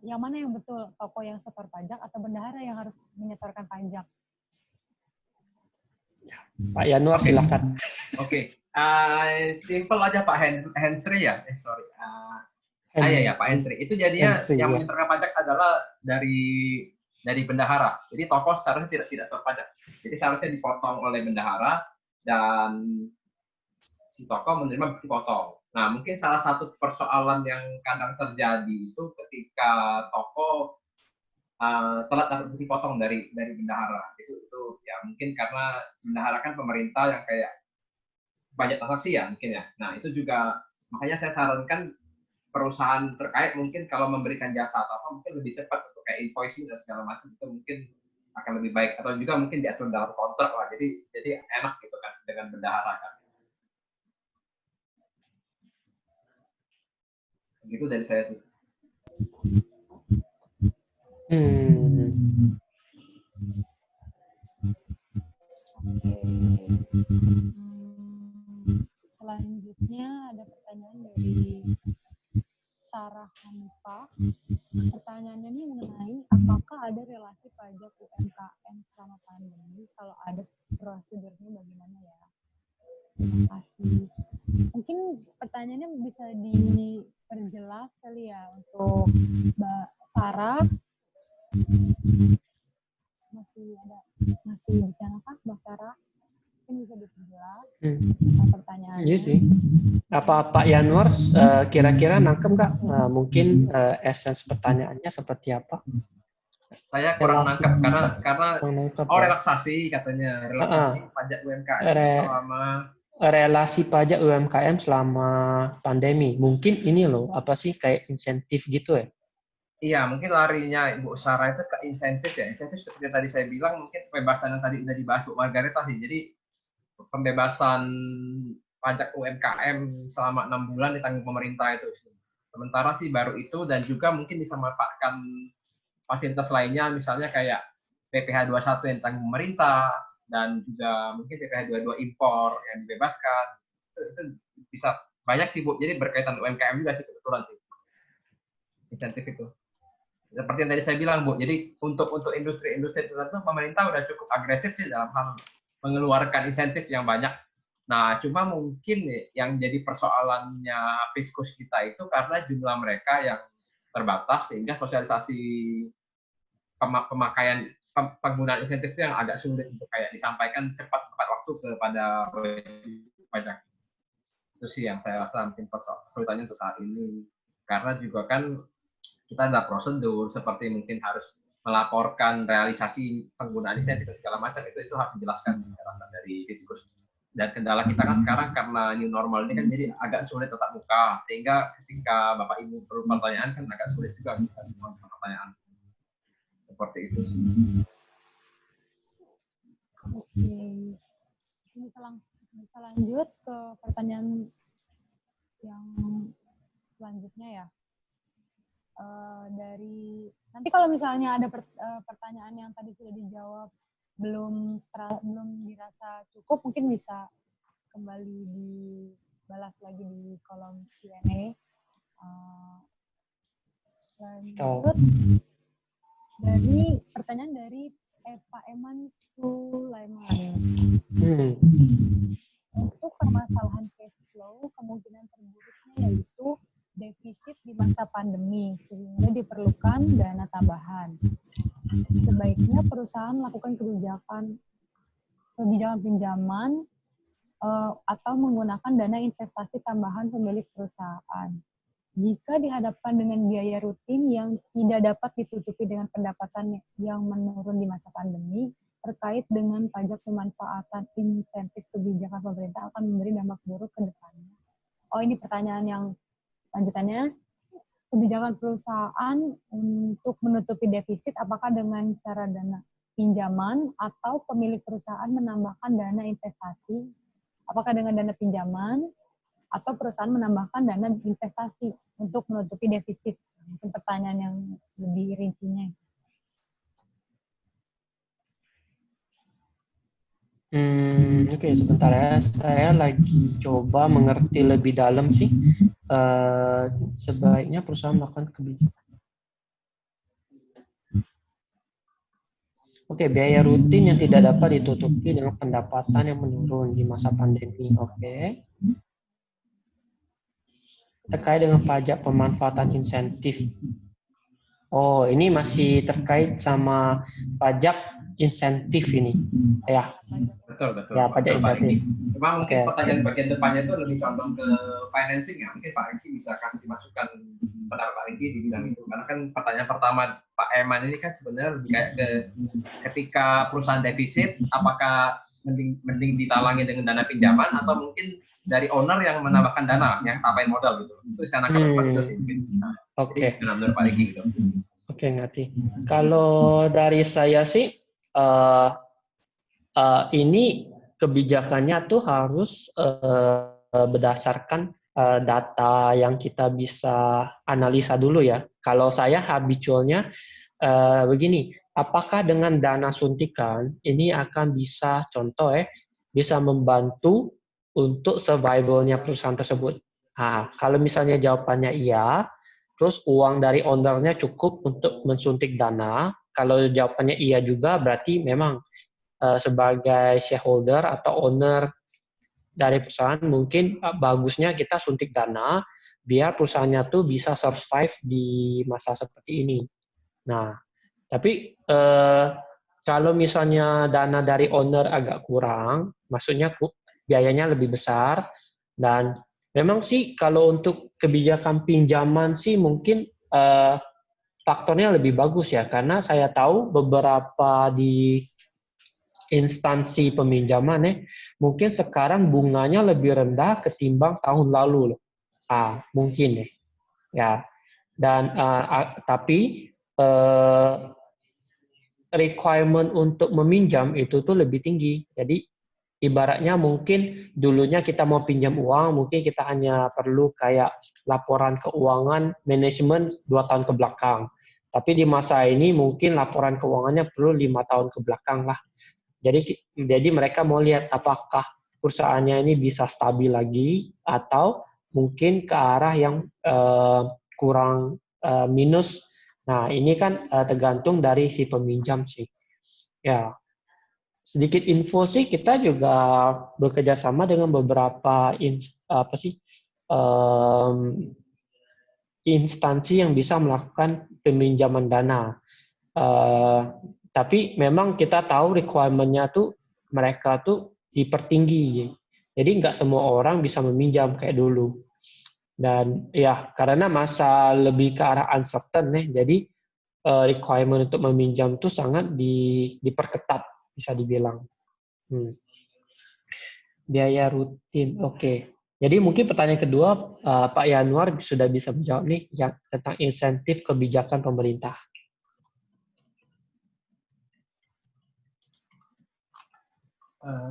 yang mana yang betul? Toko yang setor pajak atau bendahara yang harus menyetorkan pajak? Pak Yanuar, silakan. Oke. Simple aja Pak Hensri ya. Ya Pak Hensri. Itu jadinya yang menyetorkan pajak adalah dari bendahara. Jadi toko seharusnya tidak setor pajak. Jadi seharusnya dipotong oleh bendahara dan si toko menerima bukti potong. Nah, mungkin salah satu persoalan yang kadang terjadi itu ketika toko telat dapat bukti potong dari bendahara. Itu ya mungkin karena bendahara kan pemerintah yang kayak banyak transaksi ya mungkin ya. Nah, itu juga makanya saya sarankan perusahaan terkait mungkin kalau memberikan jasa atau apa mungkin lebih cepat untuk kayak invoicing dan segala macam itu mungkin akan lebih baik atau juga mungkin diatur dalam kontrak lah. Jadi enak gitu kan dengan bendahara kan. Gitu dari saya sih. Selanjutnya ada pertanyaan dari Sarah Hanifah. Pertanyaannya ini mengenai apakah ada relasi pajak UMKM selama pandemi? Kalau ada, prosedurnya bagaimana ya? Terima kasih. Mungkin pertanyaannya bisa diperjelas kali ya untuk Mbak Sarah. Masih di sana kah Mbak Sarah? Mungkin bisa diperjelas pertanyaannya. Iya sih. Apa Pak Yanuar kira-kira nangkep nggak? Mungkin essence pertanyaannya seperti apa? Saya kurang nangkep karena relaksasi katanya pajak UMKM selama relasi pajak UMKM selama pandemi. Mungkin ini loh apa sih kayak insentif gitu ya? Iya, mungkin larinya Ibu Sarah itu ke insentif ya. Insentif seperti tadi saya bilang mungkin pembebasan yang tadi udah dibahas Bu Margaret tadi. Jadi pembebasan pajak UMKM selama 6 bulan ditanggung pemerintah itu. Sementara sih baru itu dan juga mungkin bisa memanfaatkan fasilitas lainnya misalnya kayak PPh 21 yang ditanggung pemerintah, dan juga mungkin PPh 22 impor yang dibebaskan. Itu bisa banyak sih Bu, jadi berkaitan UMKM juga sih kebetulan sih insentif itu. Seperti yang tadi saya bilang Bu, jadi untuk industri-industri tertentu pemerintah udah cukup agresif sih dalam hal mengeluarkan insentif yang banyak. Nah, cuma mungkin yang jadi persoalannya Fiskus kita itu karena jumlah mereka yang terbatas sehingga sosialisasi pemakaian penggunaan insentif itu yang agak sulit untuk kayak disampaikan cepat tepat waktu kepada pajak. Itu sih yang saya rasa mungkin kesulitannya untuk saat ini. Karena juga kan kita ada prosedur seperti mungkin harus melaporkan realisasi penggunaan insentif segala macam, itu harus dijelaskan dari Fiskus. Dan kendala kita kan sekarang karena new normal ini kan jadi agak sulit tatap muka, sehingga ketika Bapak Ibu perlu pertanyaan kan agak sulit juga untuk pertanyaan. Seperti itu sih. Oke. Bisa lanjut ke pertanyaan yang selanjutnya ya. Dari nanti kalau misalnya ada pertanyaan yang tadi sudah dijawab belum dirasa cukup, mungkin bisa kembali dibalas lagi di kolom Q&A. Lanjut dari pertanyaan dari Pak Eman Sulaiman. Untuk permasalahan cash flow, kemungkinan terburuknya yaitu defisit di masa pandemi, sehingga diperlukan dana tambahan. Sebaiknya perusahaan melakukan kebijakan pinjaman atau menggunakan dana investasi tambahan pemilik perusahaan. Jika dihadapkan dengan biaya rutin yang tidak dapat ditutupi dengan pendapatan yang menurun di masa pandemi, terkait dengan pajak pemanfaatan insentif kebijakan pemerintah akan memberi dampak buruk ke depannya. Oh, ini pertanyaan yang lanjutannya. Kebijakan perusahaan untuk menutupi defisit, apakah dengan cara dana pinjaman atau pemilik perusahaan menambahkan dana investasi? Apakah dengan dana pinjaman atau perusahaan menambahkan dana investasi untuk menutupi defisit? Mungkin pertanyaan yang lebih rincinya. Oke, sebentar ya. Saya lagi coba mengerti lebih dalam sih. Sebaiknya perusahaan melakukan kebijakan. Oke, biaya rutin yang tidak dapat ditutupi dengan pendapatan yang menurun di masa pandemi. Oke. Terkait dengan pajak pemanfaatan insentif. Oh, ini masih terkait sama pajak insentif ini. Ya. Betul. Ya, pajak insentif. Cuma mungkin pertanyaan bagian depannya itu lebih condong ke financing ya. Mungkin Pak Riki bisa kasih masukan pendapat Pak Riki di bidang itu. Karena kan pertanyaan pertama Pak Eman ini kan sebenarnya lebih kayak ke ketika perusahaan defisit, apakah mending ditalangi dengan dana pinjaman atau mungkin dari owner yang menambahkan dana, yang tambahin modal gitu. Itu saya nakal seperti itu sih. Oke. Menurut Pak Riki gitu. Oke, ngerti. Kalau dari saya sih, ini kebijakannya tuh harus berdasarkan data yang kita bisa analisa dulu ya. Kalau saya habitualnya begini, apakah dengan dana suntikan ini akan bisa, contoh bisa membantu untuk survival-nya perusahaan tersebut? Nah, kalau misalnya jawabannya iya, terus uang dari owner-nya cukup untuk mensuntik dana. Kalau jawabannya iya juga, berarti memang sebagai shareholder atau owner dari perusahaan mungkin bagusnya kita suntik dana biar perusahaannya tuh bisa survive di masa seperti ini. Nah, tapi kalau misalnya dana dari owner agak kurang, maksudnya biayanya lebih besar, dan memang sih kalau untuk kebijakan pinjaman sih mungkin faktornya lebih bagus ya, karena saya tahu beberapa di instansi peminjaman mungkin sekarang bunganya lebih rendah ketimbang tahun lalu loh. Mungkin ya. Dan tapi requirement untuk meminjam itu tuh lebih tinggi. Jadi ibaratnya mungkin dulunya kita mau pinjam uang, mungkin kita hanya perlu kayak laporan keuangan manajemen 2 tahun ke belakang. Tapi di masa ini mungkin laporan keuangannya perlu 5 tahun ke belakang lah. Jadi mereka mau lihat apakah perusahaannya ini bisa stabil lagi atau mungkin ke arah yang kurang minus. Nah, ini kan tergantung dari si peminjam sih. Ya, sedikit info sih, kita juga bekerja sama dengan beberapa instansi yang bisa melakukan peminjaman dana. Tapi memang kita tahu requirement-nya tuh mereka tuh dipertinggi. Jadi nggak semua orang bisa meminjam kayak dulu. Dan ya karena masa lebih ke arah uncertain ya, jadi requirement untuk meminjam tuh sangat diperketat bisa dibilang. Biaya rutin, oke. Jadi mungkin pertanyaan kedua Pak Yanuar sudah bisa menjawab nih yang tentang insentif kebijakan pemerintah.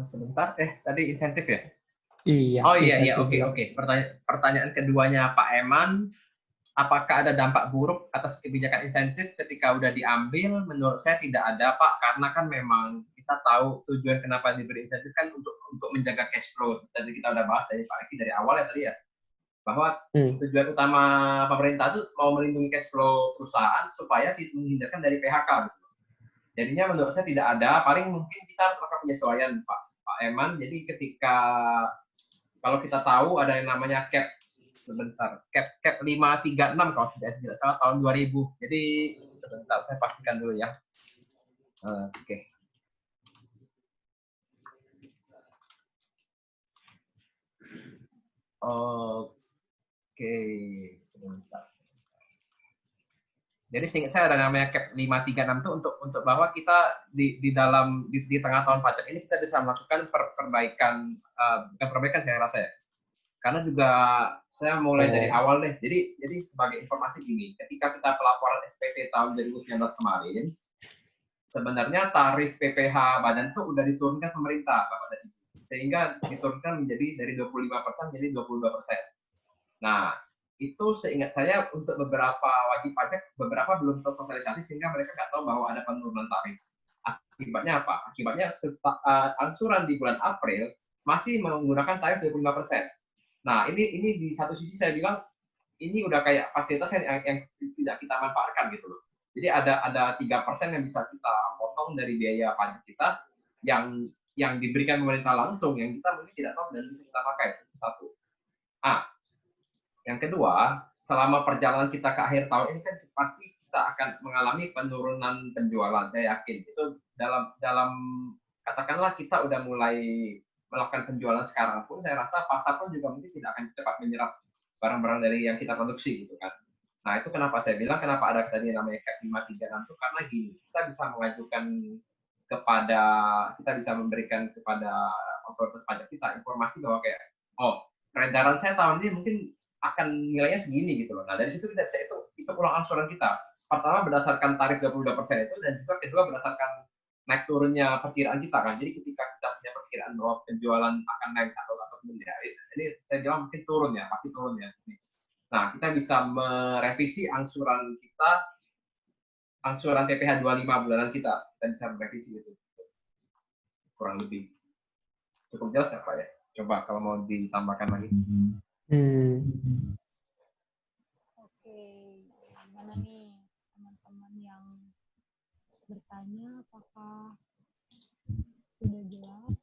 Sebentar, tadi insentif ya? Iya. Oh iya, insentif oke. Pertanyaan keduanya Pak Eman, apakah ada dampak buruk atas kebijakan insentif ketika udah diambil? Menurut saya tidak ada, Pak, karena kan memang kita tahu tujuan kenapa diberi insentif kan untuk menjaga cash flow. Tadi kita udah bahas dari Pak Eki dari awal ya tadi ya, bahwa tujuan utama pemerintah itu mau melindungi cash flow perusahaan supaya menghindarkan dari PHK. Gitu. Jadinya menurut saya tidak ada, paling mungkin kita melakukan penyesuaian Pak Eman. Jadi ketika kalau kita tahu ada yang namanya cap 536 kalau tidak salah tahun 2000. Jadi sebentar saya pastikan dulu ya. Oke. Oke, sebentar. Jadi seingat saya ada namanya cap 536 itu untuk bahwa kita di tengah tahun pajak ini kita bisa melakukan perbaikan, bukan perbaikan saya rasa ya. Karena juga saya mulai dari awal deh. Jadi sebagai informasi gini, ketika kita pelaporan SPT tahun 2019 kemarin, sebenarnya tarif PPh badan itu udah diturunkan pemerintah, Bapak dan Ibu. Sehingga diturunkan menjadi dari 25% jadi 22%. Nah, itu seingat saya untuk beberapa wajib pajak, beberapa belum tersosialisasi sehingga mereka nggak tahu bahwa ada penurunan tarif. Akibatnya apa? Akibatnya angsuran di bulan April masih menggunakan tarif 25%. Nah, ini di satu sisi saya bilang ini udah kayak fasilitas yang tidak kita manfaatkan gitu loh. Jadi ada 3% yang bisa kita potong dari biaya pajak kita yang diberikan pemerintah langsung yang kita mungkin tidak tahu dan bisa kita pakai. Itu satu. Yang kedua, selama perjalanan kita ke akhir tahun ini kan pasti kita akan mengalami penurunan penjualan. Saya yakin itu dalam katakanlah kita udah mulai melakukan penjualan sekarang pun, saya rasa pasar pun juga mungkin tidak akan cepat menyerap barang-barang dari yang kita produksi gitu kan. Nah itu kenapa saya bilang kenapa ada tadi namanya cap 536 itu karena gini, kita bisa mengajukan kita bisa memberikan kepada otoritas pajak kita informasi bahwa kayak peredaran saya tahun ini mungkin akan nilainya segini gitu loh. Nah dari situ kita bisa itu ulang angsuran kita. Pertama berdasarkan tarif 22% itu dan juga kedua berdasarkan naik turunnya perkiraan kita kan. Jadi ketika kita punya perkiraan bahwa penjualan akan naik atau tidak, ini saya bilang mungkin turun ya, pasti turun ya. Nah kita bisa merevisi angsuran kita, angsuran PPh 25 bulanan kita bisa merevisi itu. Kurang lebih cukup jelas ya Pak ya. Coba kalau mau ditambahkan lagi. Oke, gimana nih teman-teman yang bertanya apakah sudah jelas?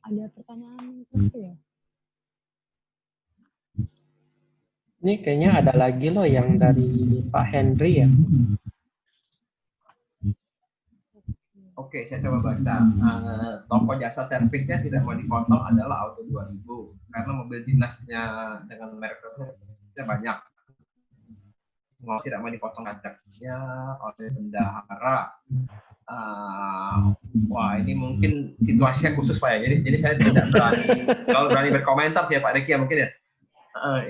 Ada pertanyaan terus ya? Ini kayaknya ada lagi loh yang dari Pak Henry ya. Oke, saya coba baca. Toko jasa servisnya tidak mau dipotong adalah Auto 2000 karena mobil dinasnya dengan merek servisnya banyak. Tidak mau dipotong pajaknya oleh bendahara. Wah, ini mungkin situasinya khusus Pak ya. Jadi saya tidak berani berkomentar sih ya Pak Reki ya mungkin ya.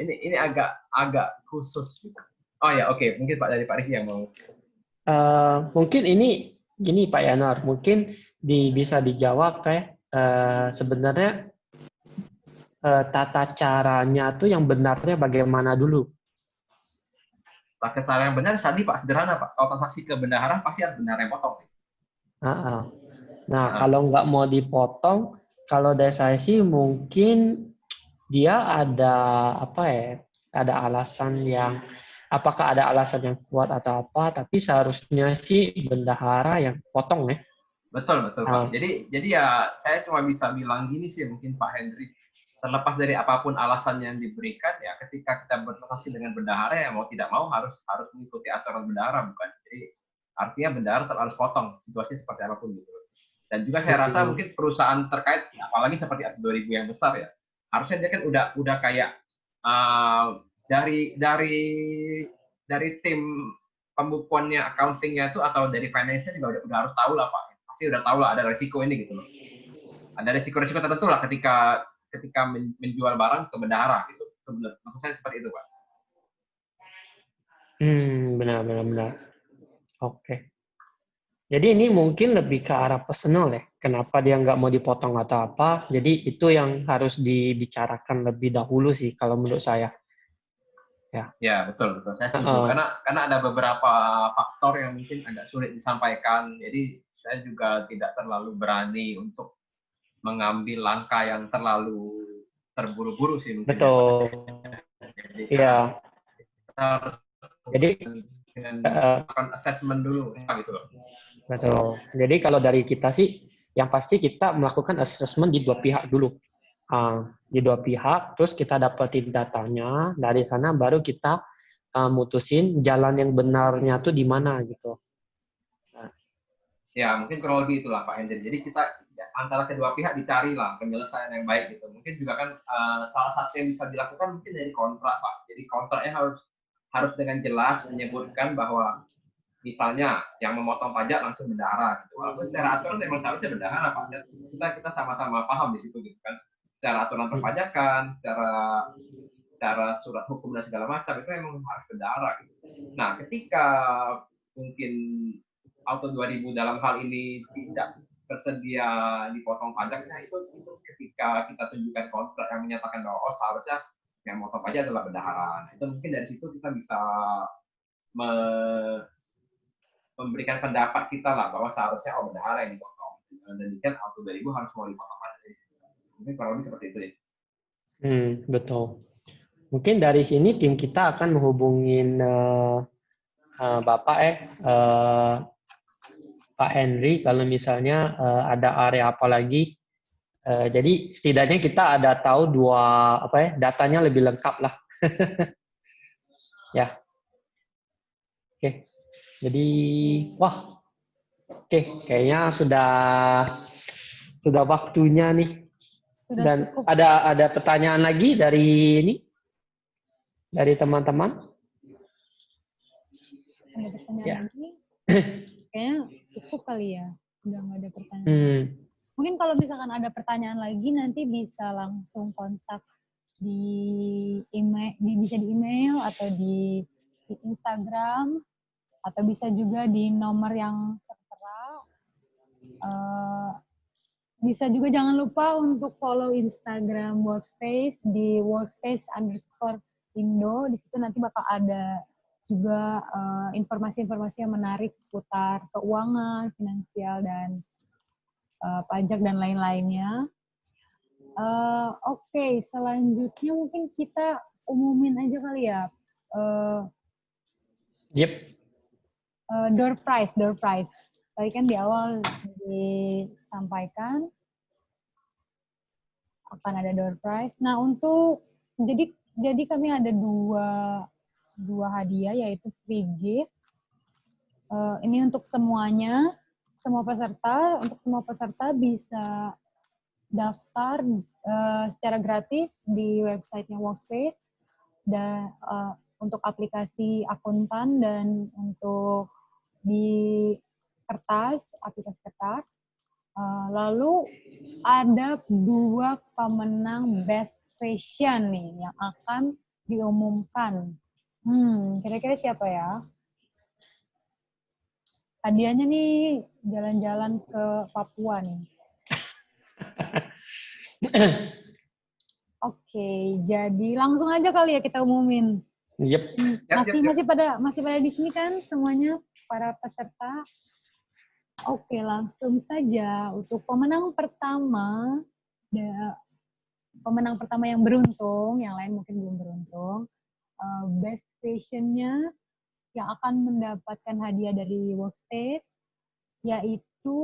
Ini agak khusus. Oh ya, oke. Mungkin dari Pak Reki yang mau. Mungkin ini gini Pak Yanuar, mungkin bisa dijawab kayak sebenarnya tata caranya tuh yang benarnya bagaimana dulu. Cara yang benar tadi Pak, sederhana Pak. Kalau transaksi ke bendahara pasti harus bendahara yang potong. Nah, kalau nggak mau dipotong, kalau dari saya sih mungkin dia ada apa ya? Ada alasan yang apakah ada alasan yang kuat atau apa? Tapi seharusnya sih bendahara yang potong ya. Betul Pak. Jadi ya saya cuma bisa bilang gini sih mungkin Pak Hendrik. Terlepas dari apapun alasan yang diberikan, ya ketika kita bertransaksi dengan bendahara, ya mau tidak mau harus mengikuti aturan bendahara, bukan? Jadi artinya bendahara tetap harus potong, situasi seperti apapun gitu. Dan juga saya rasa mungkin perusahaan terkait, apalagi seperti A2000 yang besar ya, harusnya dia kan udah kayak dari tim pembukuannya, accountingnya itu atau dari finance-nya juga udah harus tahu lah Pak. Pasti udah tahu lah ada resiko ini gitu loh. Ada resiko-resiko tertentu lah ketika menjual barang ke bendahara gitu. Benar, maksud saya seperti itu Pak. Benar. Oke. Jadi ini mungkin lebih ke arah personal ya. Kenapa dia nggak mau dipotong atau apa. Jadi itu yang harus dibicarakan lebih dahulu sih kalau menurut saya. Ya betul. Saya setuju. Karena ada beberapa faktor yang mungkin agak sulit disampaikan. Jadi saya juga tidak terlalu berani untuk mengambil langkah yang terlalu terburu-buru sih mungkin. Betul. Iya. Jadi akan assessment dulu gitu loh. Betul. Jadi kalau dari kita sih yang pasti kita melakukan assessment di dua pihak dulu. Di dua pihak, terus kita dapetin datanya, dari sana baru kita mutusin jalan yang benarnya tuh di mana gitu. Ya, mungkin kurang lebih itulah Pak Hendri. Jadi kita antara kedua pihak dicarilah penyelesaian yang baik gitu. Mungkin juga kan salah satu yang bisa dilakukan mungkin dari kontrak Pak. Jadi kontraknya harus dengan jelas menyebutkan bahwa misalnya yang memotong pajak langsung bendahara gitu. Walaupun secara aturan memang seharusnya bendahara Pak. Kita sama-sama paham di situ gitu kan. Secara aturan perpajakan, secara surat hukum dan segala macam itu memang harus bendahara gitu. Nah, ketika mungkin Auto 2000 dalam hal ini tidak bersedia dipotong pajaknya, itu ketika kita tunjukkan kontrak yang menyatakan bahwa seharusnya yang memotong pajak adalah bendahara. Itu mungkin dari situ kita bisa memberikan pendapat kita lah bahwa seharusnya bendahara yang dipotong. Dan kan Auto 2000 harus mau dipotong pajak. Mungkin kurang lebih seperti itu ya. Betul. Mungkin dari sini tim kita akan menghubungin Bapak Pak Henry kalau misalnya ada area apa lagi. Jadi setidaknya kita ada tahu datanya lebih lengkap lah. Ya. Oke. Jadi kayaknya sudah waktunya nih. Sudah Dan cukup. ada pertanyaan lagi dari teman-teman? Ada pertanyaan lagi? Kayaknya cukup kali ya. Udah nggak ada pertanyaan. Mungkin kalau misalkan ada pertanyaan lagi nanti bisa langsung kontak di email, bisa di email atau di Instagram, atau bisa juga di nomor yang tertera. Bisa juga jangan lupa untuk follow Instagram Workspace di workspace_indo. Di situ nanti bakal ada juga informasi-informasi yang menarik seputar keuangan, finansial, dan pajak dan lain-lainnya. Oke, selanjutnya mungkin kita umumin aja kali ya. Door prize. Tadi kan di awal disampaikan akan ada door prize. Nah, jadi kami ada dua hadiah, yaitu free gift. Ini untuk semuanya, semua peserta. Untuk semua peserta bisa daftar secara gratis di websitenya Workspace, dan untuk aplikasi akuntan dan untuk di aplikasi kertas. Lalu ada 2 pemenang Best Fashion nih yang akan diumumkan. Kira-kira siapa ya? Hadiahnya nih jalan-jalan ke Papua nih. Oke, jadi langsung aja kali ya kita umumin. Yep. Masih pada di sini kan semuanya para peserta. Oke, langsung saja untuk pemenang pertama yang beruntung, yang lain mungkin belum beruntung. Best Passion-nya yang akan mendapatkan hadiah dari Workspace yaitu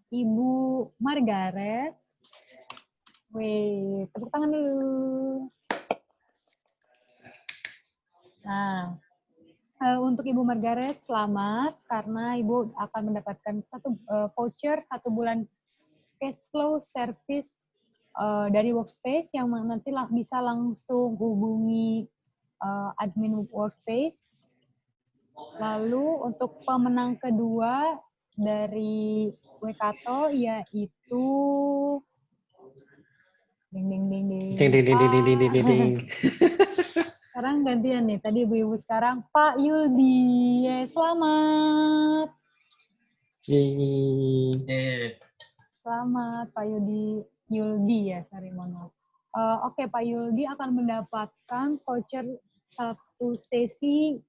Ibu Margaret. Wih, tepuk tangan dulu. Nah, untuk Ibu Margaret selamat karena Ibu akan mendapatkan voucher 1 bulan cash flow service dari Workspace yang nanti bisa langsung hubungi admin Workspace. Lalu untuk pemenang kedua dari Wekato yaitu Sekarang gantian nih, tadi ibu-ibu, sekarang Pak Yuldi. Selamat. Selamat Pak Yuldi ya, sorry, mohon maaf. Oke, Pak Yuldi akan mendapatkan voucher 1 sesi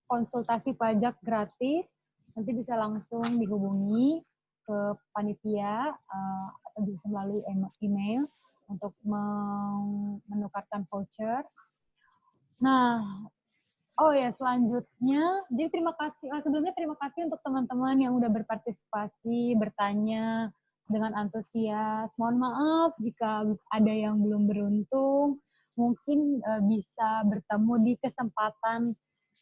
konsultasi pajak gratis. Nanti bisa langsung dihubungi ke panitia atau bisa melalui email untuk menukarkan voucher. Nah, selanjutnya, jadi sebelumnya terima kasih untuk teman-teman yang udah berpartisipasi, bertanya dengan antusias. Mohon maaf jika ada yang belum beruntung, mungkin bisa bertemu di kesempatan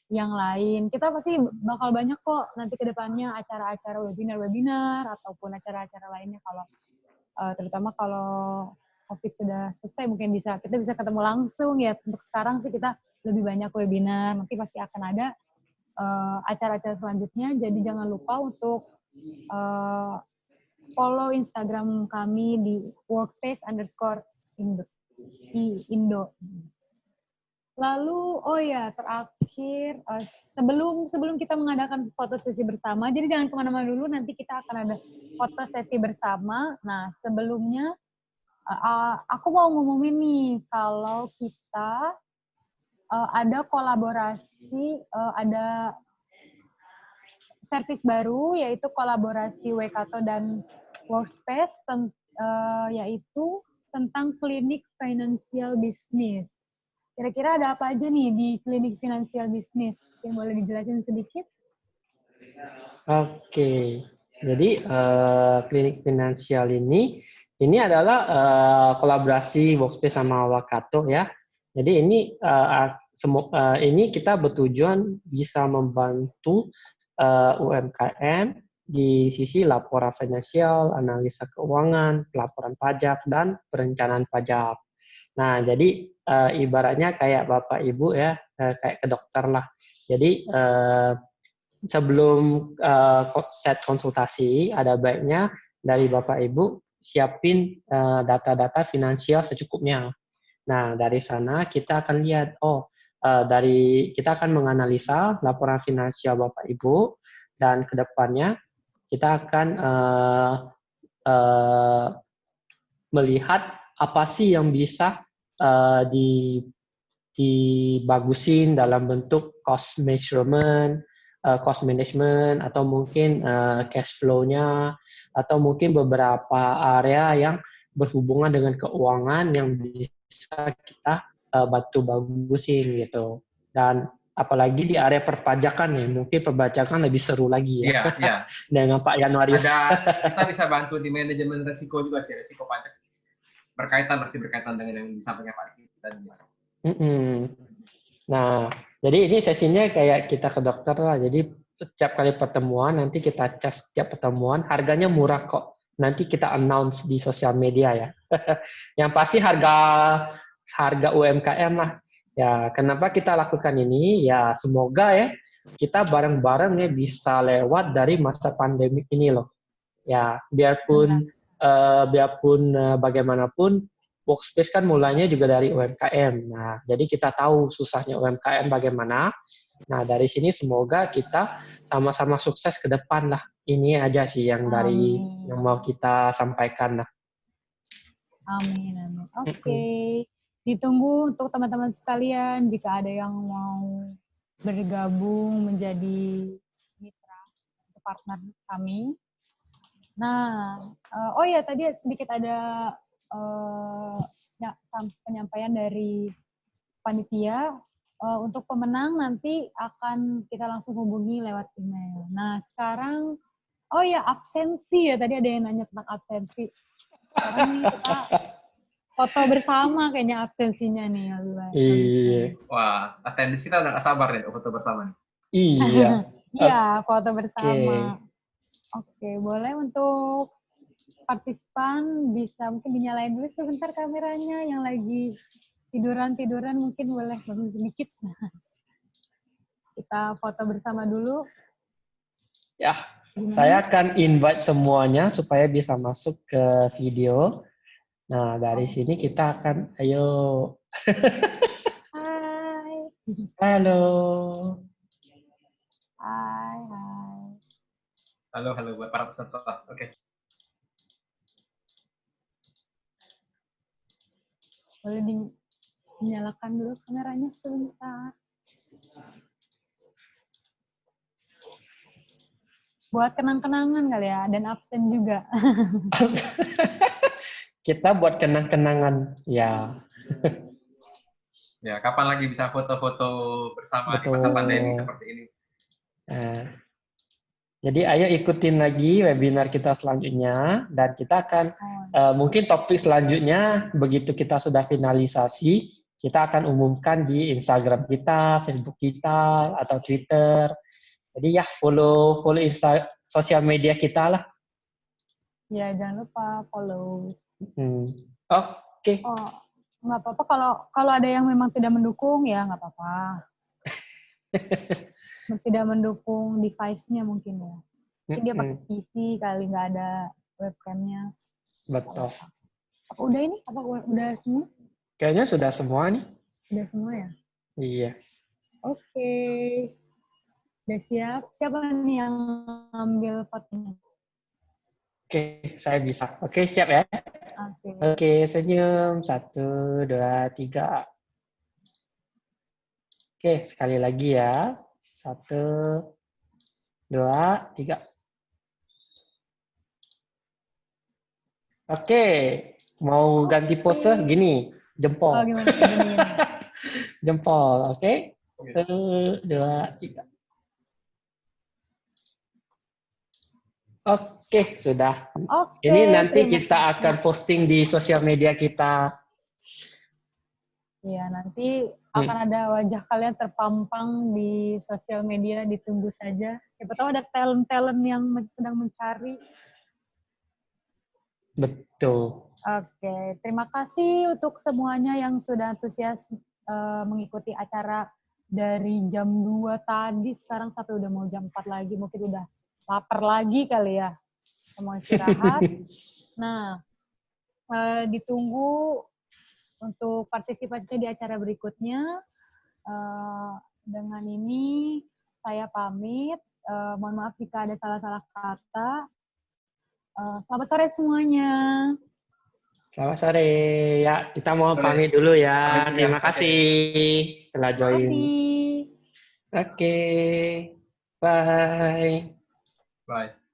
yang lain. Kita pasti bakal banyak kok nanti ke depannya acara-acara webinar ataupun acara-acara lainnya terutama kalau COVID sudah selesai mungkin kita bisa ketemu langsung ya. Untuk sekarang sih kita lebih banyak webinar, nanti pasti akan ada acara-acara selanjutnya. Jadi jangan lupa untuk follow Instagram kami di workspace_indo. Lalu, terakhir, sebelum kita mengadakan foto sesi bersama, jadi jangan kemana-mana dulu, nanti kita akan ada foto sesi bersama. Nah, sebelumnya, aku mau ngumumin nih, kalau kita ada kolaborasi, ada service baru, yaitu kolaborasi Wekato dan Workspace, yaitu tentang klinik financial business. Kira-kira ada apa aja nih di klinik financial business? Yang boleh dijelasin sedikit? Oke, jadi klinik finansial ini adalah kolaborasi Workspace sama Wekato ya. Jadi ini kita bertujuan bisa membantu UMKM di sisi laporan finansial, analisa keuangan, pelaporan pajak, dan perencanaan pajak. Nah, jadi ibaratnya kayak Bapak Ibu ya, kayak ke dokter lah. Jadi sebelum set konsultasi, ada baiknya dari Bapak Ibu siapin data-data finansial secukupnya. Nah, dari sana kita akan lihat, kita akan menganalisa laporan finansial Bapak Ibu, dan ke depannya kita akan melihat apa sih yang bisa dibagusin dalam bentuk cost management, atau mungkin cash flow-nya, atau mungkin beberapa area yang berhubungan dengan keuangan yang bisa kita bantu bagusin gitu. Dan apalagi di area perpajakan ya, mungkin perpajakan lebih seru lagi ya. Iya. Dengan Pak Januarius. Kita bisa bantu di manajemen risiko juga sih, risiko pajak. Masih berkaitan dengan yang disampaikan Pak Diki tadi. Nah, jadi ini sesinya kayak kita ke dokter lah. Jadi setiap kali pertemuan nanti kita cas setiap pertemuan, harganya murah kok. Nanti kita announce di sosial media ya. Yang pasti harga UMKM lah. Ya, kenapa kita lakukan ini? Ya, semoga ya kita bareng-bareng ya bisa lewat dari masa pandemi ini loh. Ya, biarpun bagaimanapun, Workspace kan mulainya juga dari UMKM. Nah, jadi kita tahu susahnya UMKM bagaimana. Nah, dari sini semoga kita sama-sama sukses ke depan lah. Ini aja sih yang yang mau kita sampaikan lah. Amin. Oke. ditunggu untuk teman-teman sekalian jika ada yang mau bergabung menjadi mitra atau partner kami. Nah, oh ya tadi sedikit ada penyampaian dari panitia. Untuk pemenang nanti akan kita langsung hubungi lewat email. Nah, sekarang, oh ya absensi ya, tadi ada yang nanya tentang absensi. Sekarang kita foto bersama kayaknya absensinya nih. Iya. Wah, atendis kita udah gak sabar nih foto bersama nih. Iya. Iya, foto bersama. Oke, boleh untuk partisipan bisa mungkin dinyalain dulu sebentar kameranya yang lagi tiduran mungkin boleh sedikit. Kita foto bersama dulu. Ya, saya akan invite semuanya supaya bisa masuk ke video. Nah, dari sini kita akan, ayo. Hai. Halo. Hai. Halo buat para peserta. Oke. Boleh dinyalakan dulu kameranya sebentar. Buat kenang-kenangan kali ya, dan absen juga. Kita buat kenang-kenangan, ya. Ya, kapan lagi bisa foto-foto bersama di masa pandemi seperti ini? Jadi ayo ikutin lagi webinar kita selanjutnya dan kita akan mungkin topik selanjutnya begitu kita sudah finalisasi kita akan umumkan di Instagram kita, Facebook kita atau Twitter. Jadi ya follow sosial media kita lah. Ya jangan lupa follow. Oke. Oh nggak apa-apa kalau ada yang memang tidak mendukung ya nggak apa-apa. Tidak mendukung device-nya mungkin ya. Mungkin dia pakai PC kali nggak ada webcam-nya. Betul. Udah ini? Apa udah semua? Kayaknya sudah semua nih. Udah semua ya? Iya. Oke. Udah siap? Siapa nih yang ambil fotonya? Oke, saya bisa. Oke, siap ya? Oke, senyum. 1, 2, 3. Oke, sekali lagi ya. 1, 2, 3. Oke, mau ganti pose gini, jempol. Oh, gimana? Gini. Jempol, oke? 1, 2, 3. Oke, sudah. Oke, ini nanti kita akan posting di sosial media kita. Iya, nanti akan ada wajah kalian terpampang di sosial media, ditunggu saja. Siapa tahu ada talent-talent yang sedang mencari. Betul. Oke, terima kasih untuk semuanya yang sudah antusias mengikuti acara dari jam 2 tadi, sekarang sampai udah mau jam 4 lagi, mungkin udah lapar lagi kali ya, mau istirahat. Nah, ditunggu untuk partisipasinya di acara berikutnya. Dengan ini saya pamit, mohon maaf jika ada salah-salah kata. Selamat sore semuanya. Selamat sore. Ya, kita mau pamit dulu ya. Terima kasih telah join. Oke. Bye. Bye.